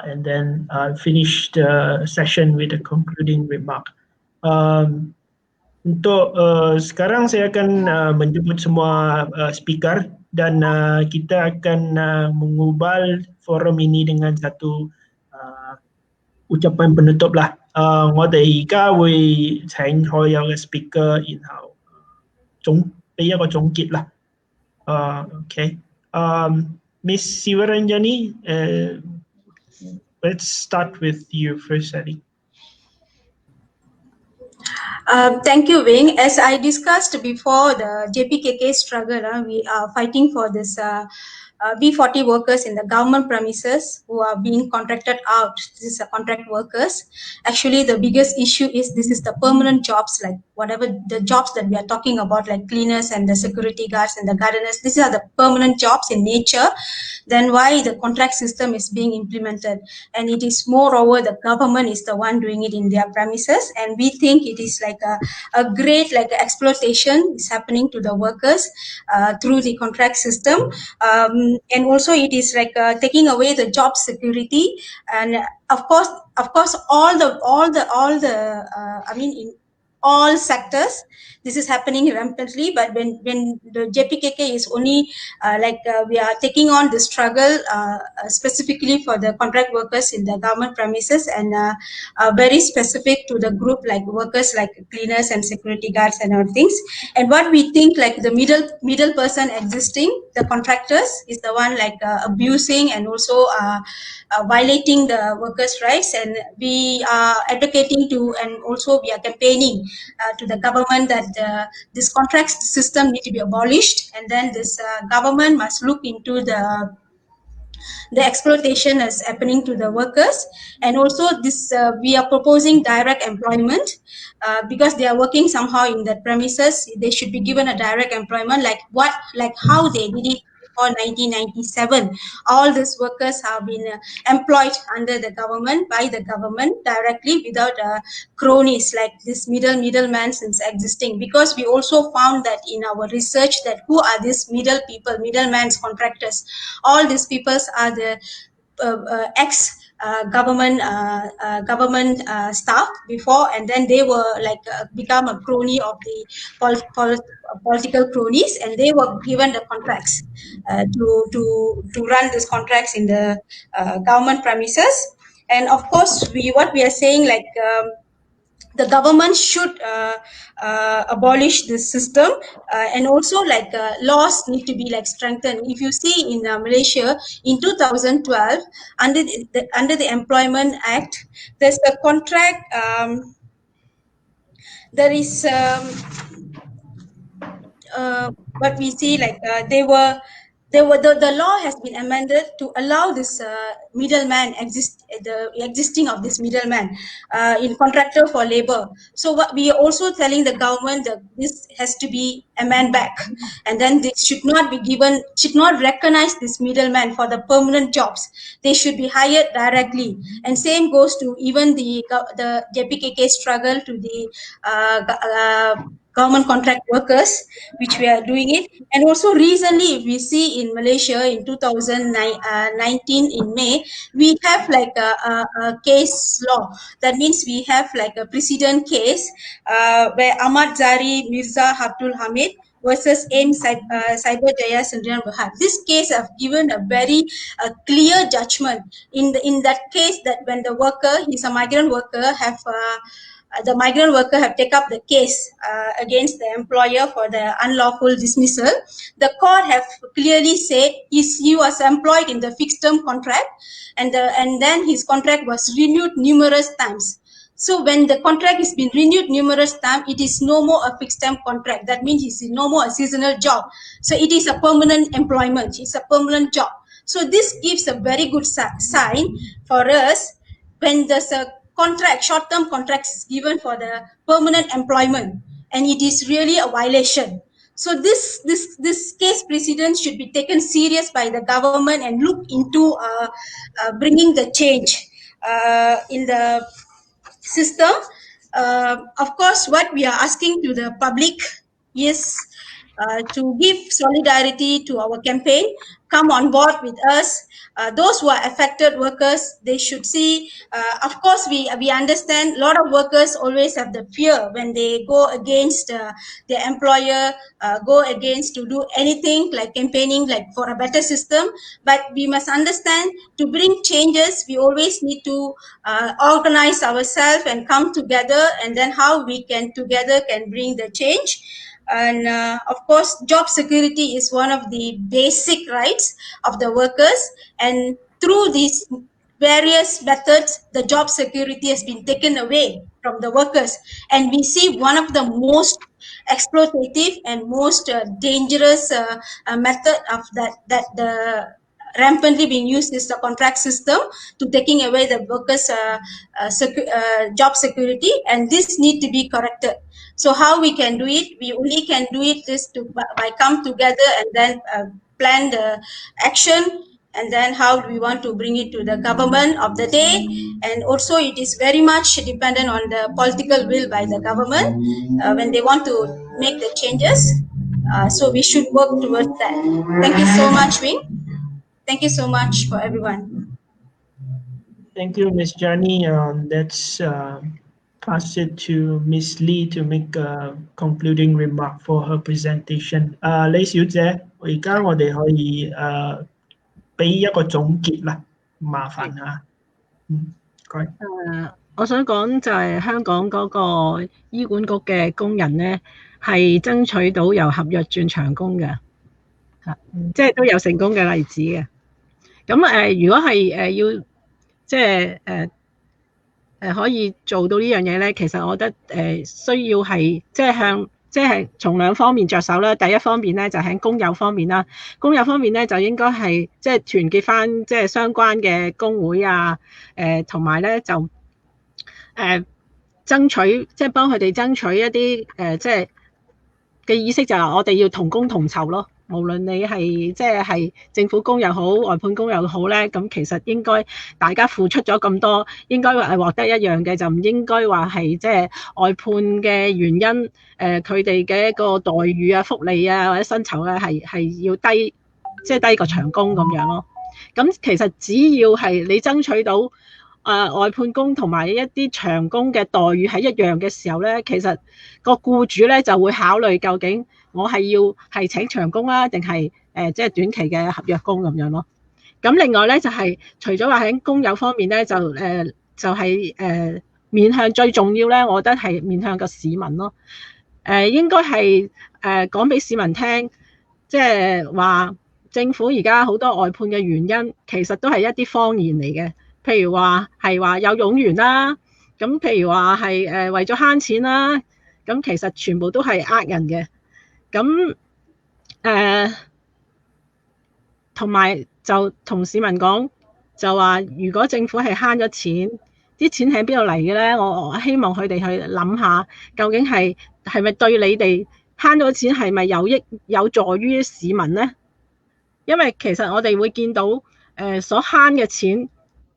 and then finish the session with a concluding remark. Untuk sekarang saya akan menjemput semua speaker dan kita akan mengubal forum ini dengan satu ucapan penutup lah. 我哋而家會請所有嘅 speaker， 然後俾一個總結啦。Okay. Miss Sivaranjani, let's start with you first, Sally. Thank you, Wing. As I discussed before, the JPKK struggle, we are fighting for this B40 workers in the government premises who are being contracted out. This is contract workers. Actually, the biggest issue is this is the permanent jobs, like whatever the jobs that we are talking about, like cleaners and the security guards and the gardeners. These are the permanent jobs in nature. Then why the contract system is being implemented? And it is moreover the government is the one doing it in their premises. And we think it is like a great like exploitation is happening to the workers through the contract system. And also it is like taking away the job security, and of course all the I mean all sectors. This is happening rampantly, but when the JPKK is only we are taking on the struggle specifically for the contract workers in the government premises, and very specific to the group like workers like cleaners and security guards and all things. And what we think, like the middle person existing, the contractors, is the one like abusing and also violating the workers' rights. And we are advocating to, and also we are campaigning to the government that this contract system need to be abolished, and then this government must look into the exploitation that's happening to the workers. And also this we are proposing direct employment, because they are working somehow in the premises. They should be given a direct employment, like how they did it before 1997. All these workers have been employed under the government, by the government directly, without cronies like this middleman since existing. Because we also found that in our research that who are these middleman's contractors. All these people are the ex government staff before, and then they were like become a crony of the political cronies, and they were given the contracts to run these contracts in the government premises. And of course, what we are saying, like the government should abolish this system, and also like laws need to be like strengthened. If you see in Malaysia in 2012, under the Employment Act, there's a contract. There is what we see, like the law has been amended to allow this middleman the existing of this middleman in contractor for labor. So what we are also telling the government that this has to be amended back, and then they should not recognize this middleman for the permanent jobs. They should be hired directly. And same goes to even the JPKK struggle to the government contract workers, which we are doing it. And also recently, if we see in Malaysia in 2019 in May, we have like a case law. That means we have like a precedent case where Ahmad Zari Mirza Abdul Hamid versus AIM Cyberjaya Sendirian Berhad. This case have given a very clear judgment in that case, that when the worker, he's a migrant worker, the migrant worker have taken up the case against the employer for the unlawful dismissal. The court have clearly said he was employed in the fixed term contract, and then his contract was renewed numerous times. So when the contract has been renewed numerous times, it is no more a fixed term contract. That means it's no more a seasonal job. So it is a permanent employment. It's a permanent job. So this gives a very good sign for us when there's a contract, short-term contracts is given for the permanent employment, and it is really a violation. So this case precedent should be taken serious by the government and look into bringing the change in the system. Of course, what we are asking to the public is to give solidarity to our campaign, come on board with us. Those who are affected workers, they should see, of course, we understand a lot of workers always have the fear when they go against their employer, go against to do anything like campaigning like for a better system. But we must understand, to bring changes, we always need to organize ourselves and come together, and then how we can together can bring the change. And of course, job security is one of the basic rights of the workers. And through these various methods, the job security has been taken away from the workers. And we see one of the most exploitative and most dangerous method of that the rampantly being used is the contract system to taking away the workers' job security, and this need to be corrected. So how we can do it? We only can do it by come together and then plan the action, and then how do we want to bring it to the government of the day. And also it is very much dependent on the political will by the government when they want to make the changes. So we should work towards that. Thank you so much, Wing. Thank you so much for everyone. Thank you, Ms. Jani. That's pass it to Miss Lee to make a concluding remark for her presentation. 李小姐，而家我哋可以俾一個總結啦，麻煩嚇。該。我想講就係香港嗰個醫管局嘅工人咧，係爭取到由合約轉長工嘅，即係都有成功嘅例子嘅。咁如果係要即係可以做到呢樣嘢咧，其實我覺得需要係即係從兩方面着手啦。第一方面咧就喺工友方面啦，工友方面咧就應該係即係團結翻即係相關嘅工會啊，同埋咧就爭取即係幫佢哋爭取一啲即係嘅意識，就係我哋要同工同酬咯。無論你係即係政府工又好，外判工又好咧，咁其實應該大家付出咗咁多，應該係獲得一樣嘅，就唔應該話係即係外判嘅原因，佢哋嘅一個待遇啊、福利啊或者薪酬啊係要低，即係低過長工咁樣咯。咁其實只要係你爭取到外判工同埋一啲長工嘅待遇係一樣嘅時候咧，其實個僱主咧就會考慮究竟我係請長工啦，定係即係短期嘅合約工咁樣咯。咁另外咧就係除咗話喺工友方面咧，就係面向最重要咧，我覺得係面向個市民咯。應該係講俾市民聽，即係話政府而家好多外判嘅原因，其實都係一啲謊言嚟嘅。譬如話係話有冗員啦，咁譬如話係為咗慳錢啦，咁其實全部都係人嘅。咁同埋就同市民講，就話如果政府係慳咗錢，啲錢喺邊度嚟嘅咧？我希望佢哋去諗下，究竟係咪對你哋慳咗錢係咪有助於市民咧？因為其實我哋會見到所慳嘅錢，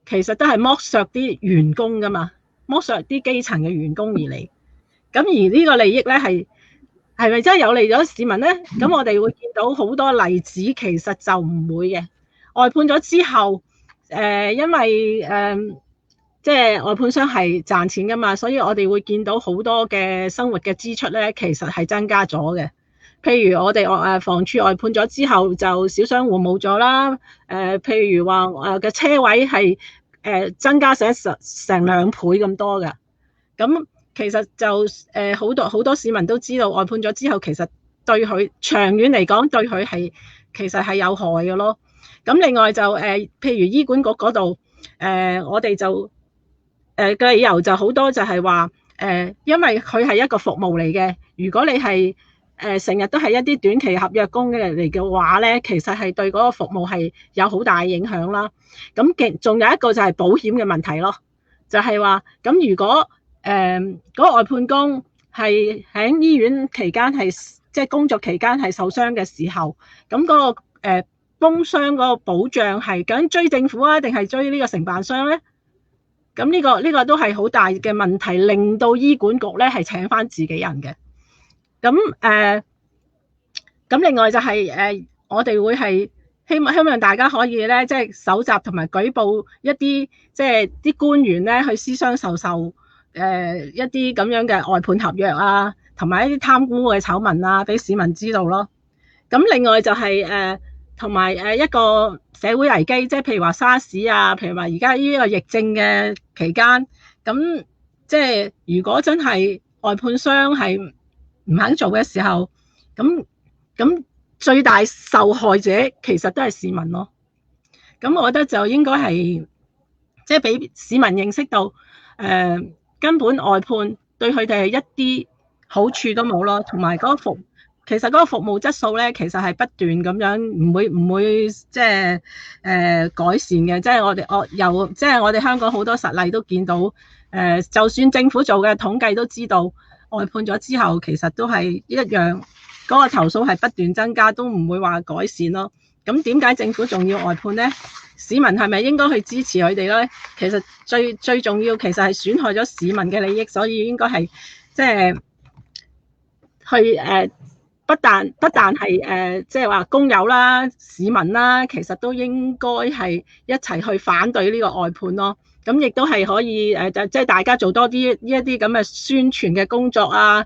其實都係剝削啲員工噶嘛，剝削啲基層嘅員工而嚟。咁而呢個利益咧係咪真係有利咗市民咧？咁我哋會見到好多例子，其實就唔會嘅。外判咗之後，因為即係外判商係賺錢噶嘛，所以我哋會見到好多嘅生活嘅支出咧，其實係增加咗嘅。譬如我哋房署外判咗之後，就小商戶冇咗啦。譬如話嘅車位係增加成2倍咁多㗎。咁其實就好多市民都知道，外判咗之後，其實對佢長遠嚟講，對佢其實係有害嘅咯。咁另外就譬如醫管局嗰度，我哋就嘅理由就好多，就係話因為佢係一個服務嚟嘅。如果你係成日都係一啲短期合約工嚟嘅話咧，其實係對嗰個服務係有好大影響啦。咁仲有一個就係保險嘅問題咯，就係話咁如果嗰個外判工係喺醫院期間即係工作期間係受傷嘅時候，咁嗰個工傷嗰個保障係究竟追政府啊，定係追呢個承辦商咧？咁呢個都係好大嘅問題，令到醫管局咧係請翻自己人嘅。咁另外就係我哋會係希望大家可以咧，即係搜集同埋舉報一啲即係啲官員咧去私相授受一啲咁樣嘅外判合約啊，同埋一啲貪污嘅醜聞啊，俾市民知道咯。咁另外就係同埋一個社會危機，即係譬如話沙士啊，譬如話而家呢個疫症嘅期間，咁即係如果真係外判商係唔肯做嘅時候，咁最大受害者其實都係市民咯。咁我覺得就應該係即係俾市民認識到，根本外判對佢哋係一啲好處都冇咯，同埋其實嗰個服務質素咧，其實係不斷咁樣唔會即係改善嘅。即係我哋香港好多實例都見到，就算政府做嘅統計都知道，外判咗之後其實都係一樣，嗰個投訴係不斷增加，都唔會話改善咯。咁點解政府仲要外判咧？市民係咪應該去支持佢哋咧？其實最重要其實係損害咗市民嘅利益，所以應該係即係去不但係即係話工友啦、市民啦，其實都應該係一齊去反對呢個外判咯。咁亦都係可以即係大家做多啲呢一啲咁嘅宣傳嘅工作啊，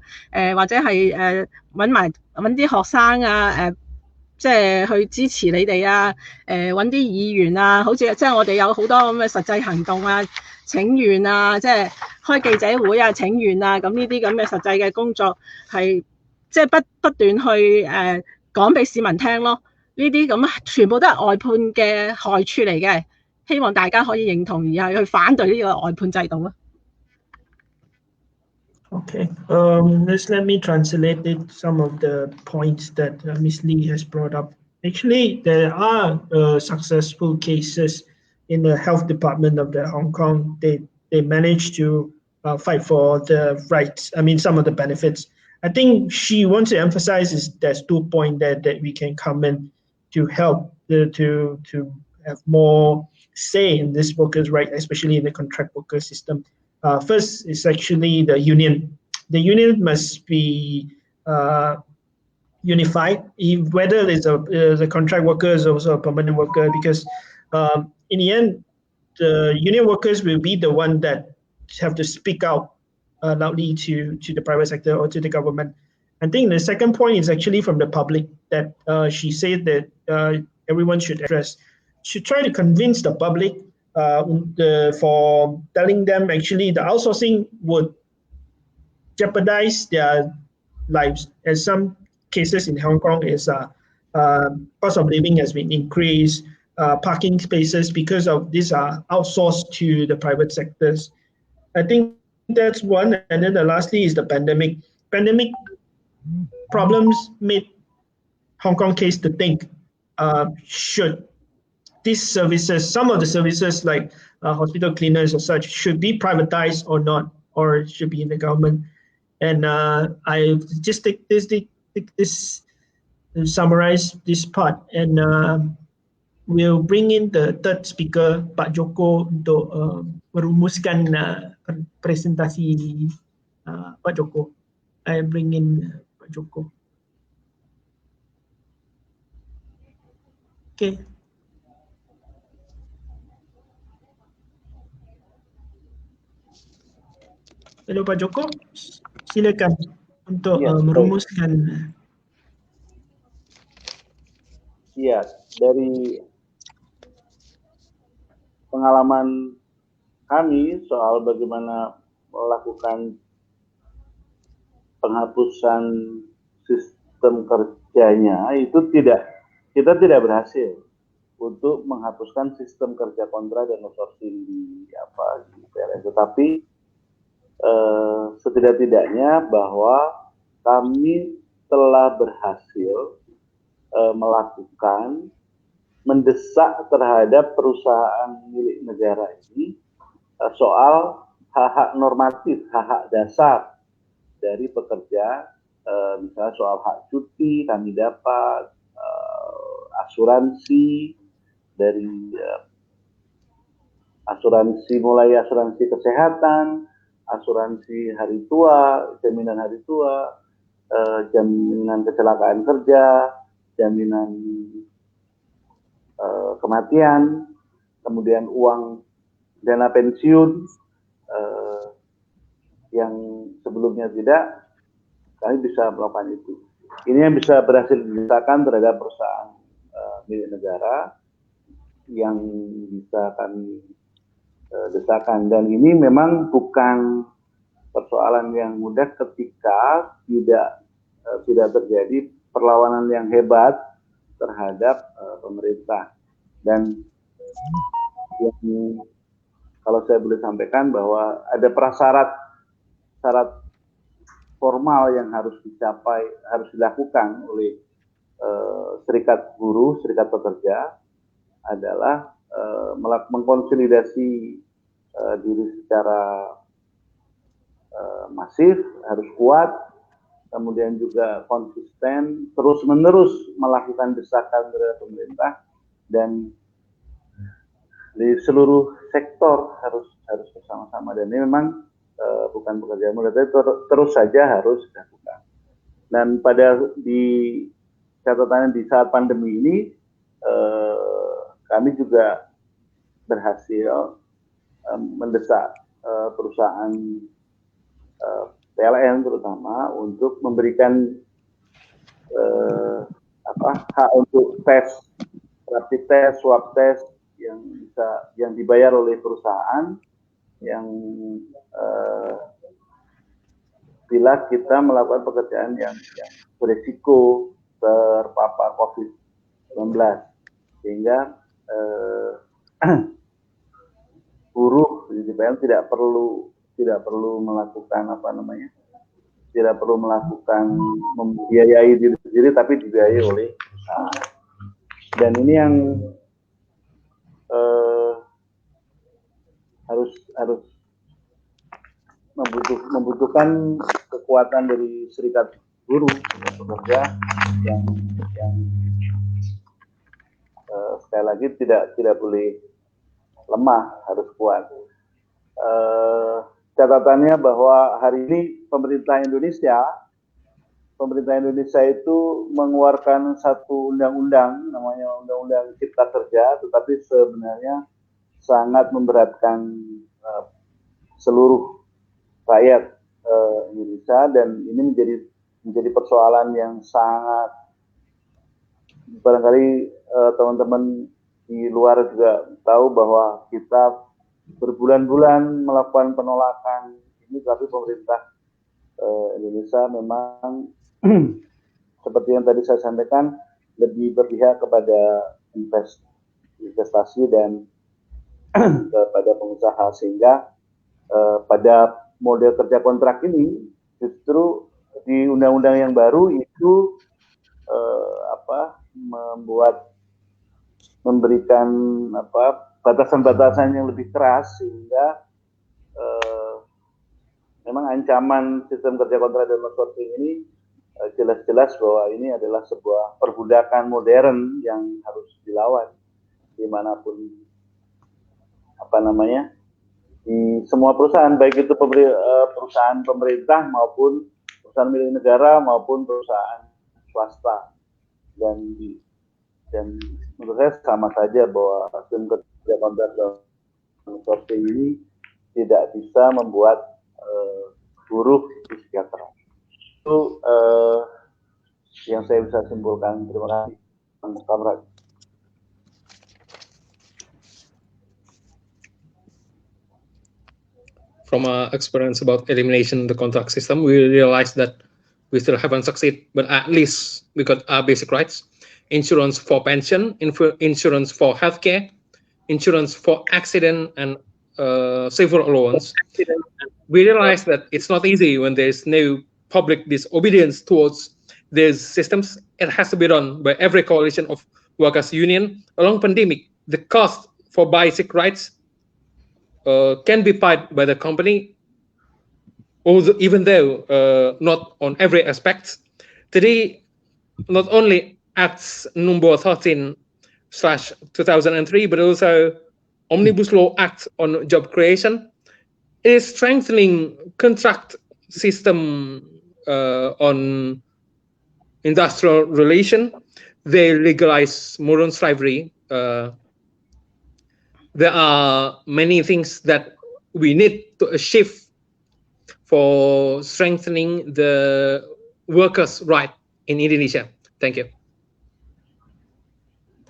或者係揾啲學生啊，即係去支持你哋啊，揾啲議員啊，好似即係我哋有好多咁嘅實際行動啊，請願啊，即係開記者會啊，請願啊，咁呢啲咁嘅實際嘅工作係即係不斷去講俾市民聽咯。呢啲咁全部都係外判嘅害處嚟嘅。希望大家可以認同，而係去反對呢個外判制度咯。Okay, let me translate some of the points that Ms. Lee has brought up. Actually, there are successful cases in the health department of the Hong Kong. They managed to fight for the rights. I mean, some of the benefits. I think she wants to emphasize is there's 2 points that we can come in to help to have more say in this workers' right, especially in the contract worker system. First is actually the union. The union must be unified, whether it's a contract worker is also a permanent worker, because in the end, the union workers will be the one that have to speak out loudly to the private sector or to the government. I think the second point is actually from the public that she said that everyone should try to convince the public for telling them actually the outsourcing would jeopardize their lives. As some cases in Hong Kong is cost of living has been increased, parking spaces because of these are outsourced to the private sectors. I think that's one. And then lastly is the pandemic. Pandemic problems made Hong Kong case to think, should these services, some of the services like hospital cleaners or such, should be privatized or not, or should be in the government. And I just take this summarize this part, and we'll bring in the third speaker, Pak Joko, untuk merumuskan presentasi Pak Joko. I bring in Pak Joko. Okay. Halo Pak Joko, silakan untuk merumuskan. Iya, dari pengalaman kami soal bagaimana melakukan penghapusan sistem kerjanya itu kita tidak berhasil untuk menghapuskan sistem kerja kontrak dan outsourcing di PLN. Tetapi setidak-tidaknya bahwa kami telah berhasil mendesak terhadap perusahaan milik negara ini soal hak-hak normatif, hak-hak dasar dari pekerja, misalnya soal hak cuti kami dapat, asuransi dari mulai asuransi kesehatan, asuransi hari tua, jaminan hari tua, jaminan kecelakaan kerja, jaminan kematian, kemudian uang dana pensiun yang sebelumnya tidak, kami bisa melakukan itu. Ini yang bisa berhasil didesakan terhadap perusahaan milik negara yang bisa kami desakan, dan ini memang bukan persoalan yang mudah ketika tidak terjadi perlawanan yang hebat terhadap pemerintah. Dan yang, kalau saya boleh sampaikan bahwa ada syarat formal yang harus dilakukan oleh serikat buruh, serikat pekerja adalah mengkonsolidasi diri secara masif, harus kuat, kemudian juga konsisten, terus-menerus melakukan desakan terhadap pemerintah, dan di seluruh sektor harus bersama-sama. Dan ini memang bukan pekerjaan mudah, tapi terus saja harus dilakukan. Dan di catatannya di saat pandemi ini, kami juga berhasil mendesak perusahaan PLN terutama untuk memberikan hak untuk tes, rapid test, swab test yang dibayar oleh perusahaan yang bila kita melakukan pekerjaan yang berisiko terpapar COVID-19, sehingga buruh di PLN tidak perlu melakukan membiayai diri sendiri, tapi dibiayai oleh perusahaan. Dan ini yang harus membutuhkan kekuatan dari serikat buruh pekerja yang sekali lagi tidak boleh lemah, harus kuat. Catatannya bahwa hari ini pemerintah Indonesia itu mengeluarkan satu undang-undang, namanya Undang-Undang Cipta Kerja, tetapi sebenarnya sangat memberatkan seluruh rakyat Indonesia, dan ini menjadi persoalan yang sangat, barangkali teman-teman di luar juga tahu bahwa kita berbulan-bulan melakukan penolakan ini, tapi pemerintah Indonesia memang seperti yang tadi saya sampaikan, lebih berpihak kepada investasi dan kepada pengusaha, sehingga pada model kerja kontrak ini justru di undang-undang yang baru itu memberikan batasan-batasan yang lebih keras, sehingga memang ancaman sistem kerja kontrak dan outsourcing ini jelas-jelas bahwa ini adalah sebuah perbudakan modern yang harus dilawan dimanapun, di semua perusahaan, baik itu perusahaan pemerintah maupun perusahaan milik negara maupun perusahaan swasta. Dan menurut saya sama saja bahwa sistem kerja kontrak dan outsourcing ini tidak bisa membuat buruh sejahtera. Itu yang saya bisa simpulkan. Terima kasih, Kamrat. From our experience about elimination of the contract system, we realized that we still haven't succeeded, but at least we got our basic rights: insurance for pension, insurance for healthcare, insurance for accident, and civil allowance. We realized that it's not easy when there's no public disobedience towards these systems. It has to be done by every coalition of workers' union. Along pandemic, the cost for basic rights can be paid by the company, even though not on every aspect. Today, not only Acts number 13/2003, but also Omnibus Law Act on Job Creation is strengthening contract system on industrial relation. They legalize modern slavery. There are many things that we need to achieve for strengthening the workers' right in Indonesia. Thank you.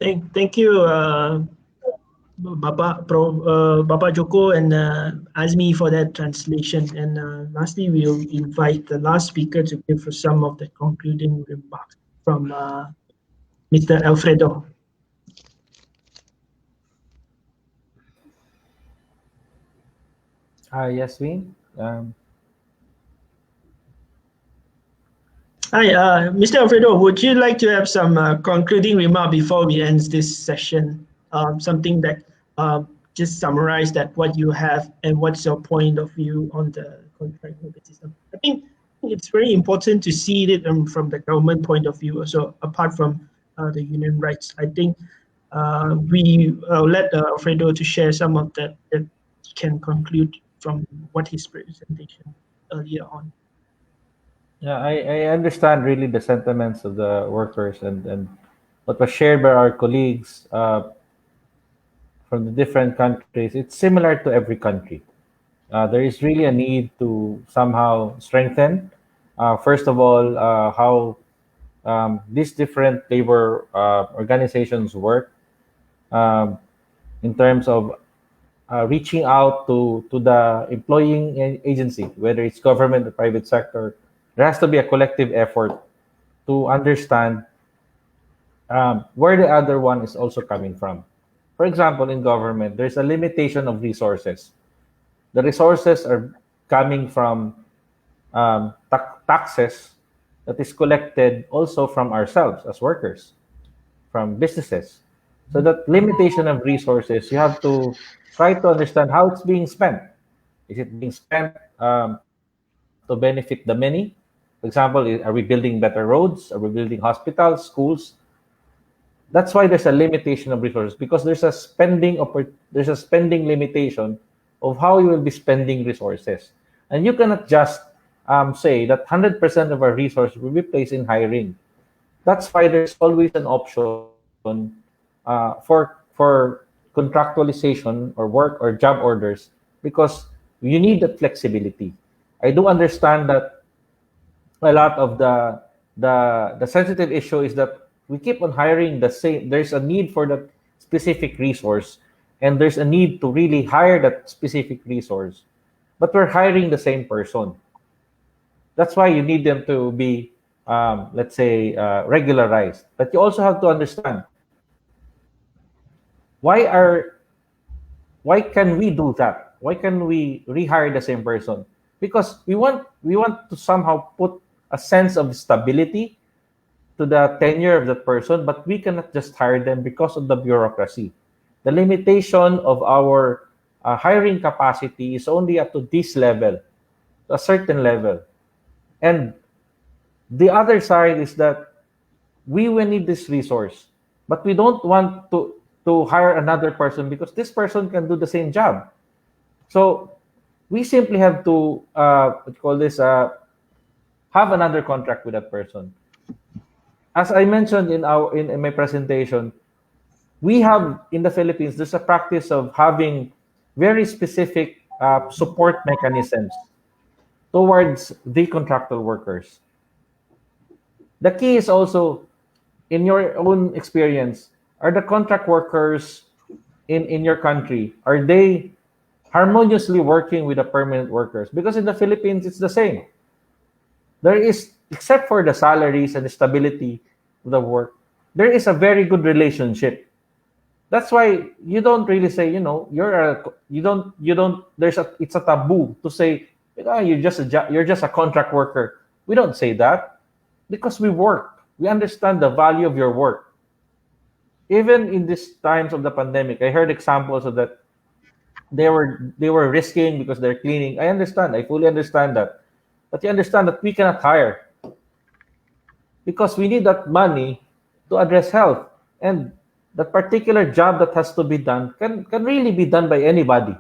Thank you, Bapak Joko and Azmi for that translation. And lastly, we'll invite the last speaker to give some of the concluding remarks from Mr. Alfredo. Yasmin. Hi, Mr. Alfredo, would you like to have some concluding remark before we end this session? Something that just summarize that what you have and what's your point of view on the contract system. I think it's very important to see it from the government point of view. So apart from the union rights, I think we'll let Alfredo to share some of that can conclude from what his presentation earlier on. Yeah, I understand really the sentiments of the workers and what was shared by our colleagues. from the different countries, it's similar to every country. There is really a need to somehow strengthen, first of all, how these different labor organizations work, um, in terms of reaching out to the employing agency, whether it's government or private sector. There has to be a collective effort to understand where the other one is also coming from. For example, in government, there's a limitation of resources. The resources are coming from taxes that is collected also from ourselves as workers, from businesses. So that limitation of resources, you have to try to understand how it's being spent. Is it being spent to benefit the many? For example, are we building better roads? Are we building hospitals, schools? That's why there's a limitation of resources, because there's a spending limitation of how you will be spending resources, and you cannot just say that 100% of our resources will be placed in hiring. That's why there's always an option for contractualization or work or job orders, because you need that flexibility. I do understand that a lot of the sensitive issue is that we keep on hiring the same. There's a need for that specific resource, and there's a need to really hire that specific resource, but we're hiring the same person. That's why you need them to be, let's say, regularized. But you also have to understand why can we do that? Why can we rehire the same person? Because we want to somehow put a sense of stability to the tenure of that person, but we cannot just hire them because of the bureaucracy. The limitation of our hiring capacity is only up to this level, to a certain level. And the other side is that we will need this resource, but we don't want to hire another person because this person can do the same job. So we simply have to what you call this have another contract with that person. As I mentioned in my presentation, we have in the Philippines, there's a practice of having very specific support mechanisms towards the contractual workers. The key is also, in your own experience, are the contract workers in your country, are they harmoniously working with the permanent workers? Because in the Philippines, it's the same. There is, except for the salaries and the stability of the work, there is a very good relationship. That's why you don't really say, it's a taboo to say, you're just a contract worker. We don't say that because we work. We understand the value of your work. Even in these times of the pandemic, I heard examples of that. They were risking because they're cleaning. I understand. I fully understand that. But you understand that we cannot hire because we need that money to address health. And that particular job that has to be done can really be done by anybody.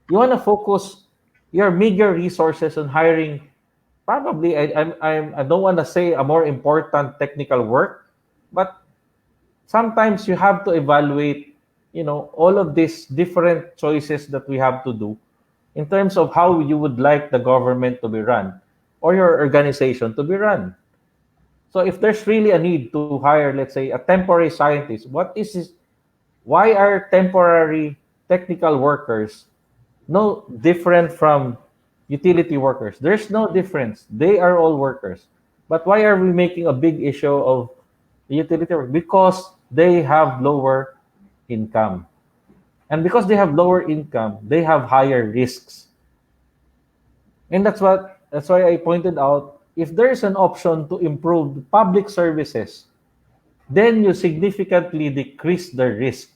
You want to focus your meager resources on hiring. Probably, I don't want to say a more important technical work, but sometimes you have to evaluate, all of these different choices that we have to do in terms of how you would like the government to be run or your organization to be run. So if there's really a need to hire, let's say, a temporary scientist, why are temporary technical workers no different from utility workers? There's no difference. They are all workers. But why are we making a big issue of the utility workers? Because they have lower income. And because they have lower income, they have higher risks. And that's why I pointed out, if there is an option to improve public services, then you significantly decrease the risk,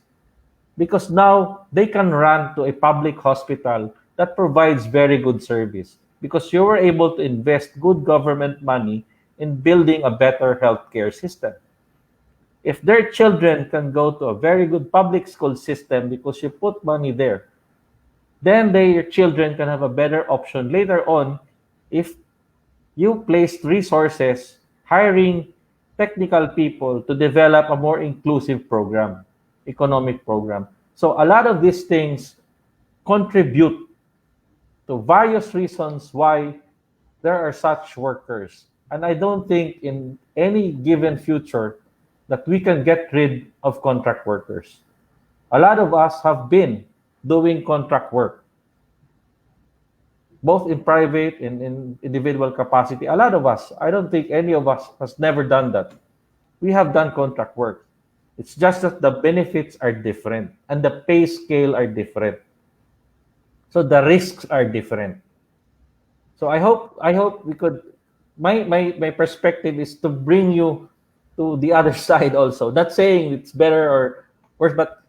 because now they can run to a public hospital that provides very good service because you were able to invest good government money in building a better healthcare system. If their children can go to a very good public school system because you put money there, then their children can have a better option later on if you placed resources hiring technical people to develop a more inclusive program, economic program. So a lot of these things contribute to various reasons why there are such workers. And I don't think in any given future that we can get rid of contract workers. A lot of us have been doing contract work, both in private and in individual capacity. A lot of us, I don't think any of us has never done that. We have done contract work. It's just that the benefits are different and the pay scale are different. So the risks are different. So I hope we could my perspective is to bring you to the other side also. Not saying it's better or worse, but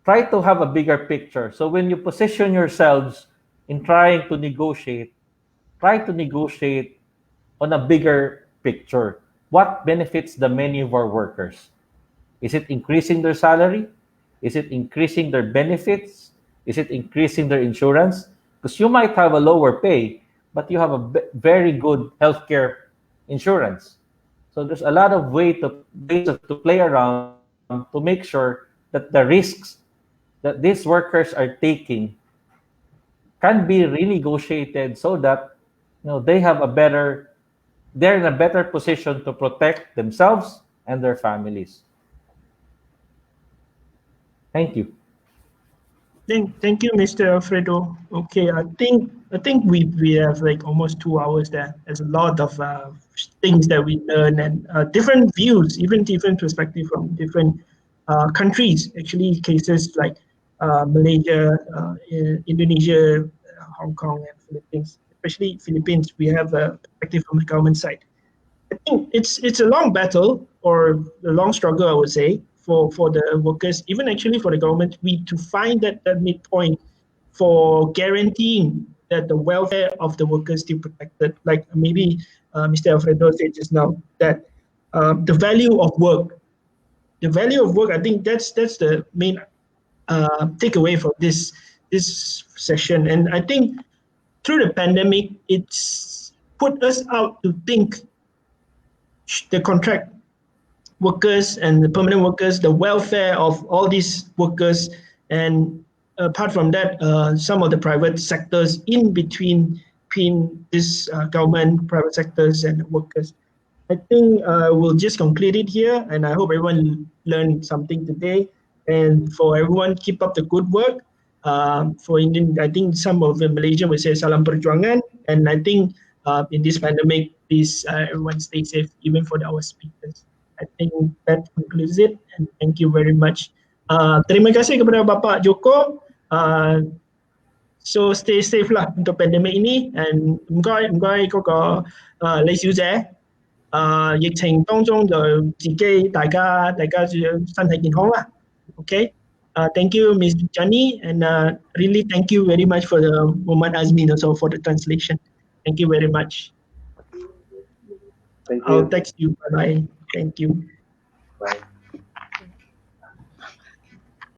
try to have a bigger picture. So when you position yourselves in trying to negotiate, try to negotiate on a bigger picture. What benefits the many of our workers? Is it increasing their salary? Is it increasing their benefits? Is it increasing their insurance? Because you might have a lower pay, but you have a very good healthcare insurance. So there's a lot of ways to play around to make sure that the risks that these workers are taking can be renegotiated so that they're in a better position to protect themselves and their families. Thank you. Thank you, Mr. Alfredo. Okay, I think we have like almost 2 hours there. There's a lot of things that we learn and different views, even different perspective from different countries. Actually, cases like Malaysia, Indonesia, Hong Kong, and Philippines. Especially Philippines, we have a perspective from the government side. I think it's a long battle or a long struggle, I would say, for the workers, even actually for the government, to find that midpoint for guaranteeing that the welfare of the workers still protected. Like maybe Mr. Alfredo said just now that the value of work, I think that's the main takeaway for this session. And I think through the pandemic, it's put us out to think the contract workers and the permanent workers, the welfare of all these workers, and apart from that, some of the private sectors in between this government, private sectors, and the workers. I think we'll just conclude it here, and I hope everyone learned something today. And for everyone, keep up the good work. For Indian, I think some of the Malaysian will say salam perjuangan, and I think in this pandemic, please everyone stay safe, even for our speakers. I think that concludes it, and thank you very much. Terima kasih kepada Bapak Joko. So stay safe lah untuk pandemic ini, and 唔該嗰個李小姐。疫情當中就自己大家注意身體健康啦。Okay. Thank you, Ms. Jani, and really thank you very much for the Muhammad Azmin also for the translation. Thank you very much. Thank you. I'll text you. Bye bye. Thank you.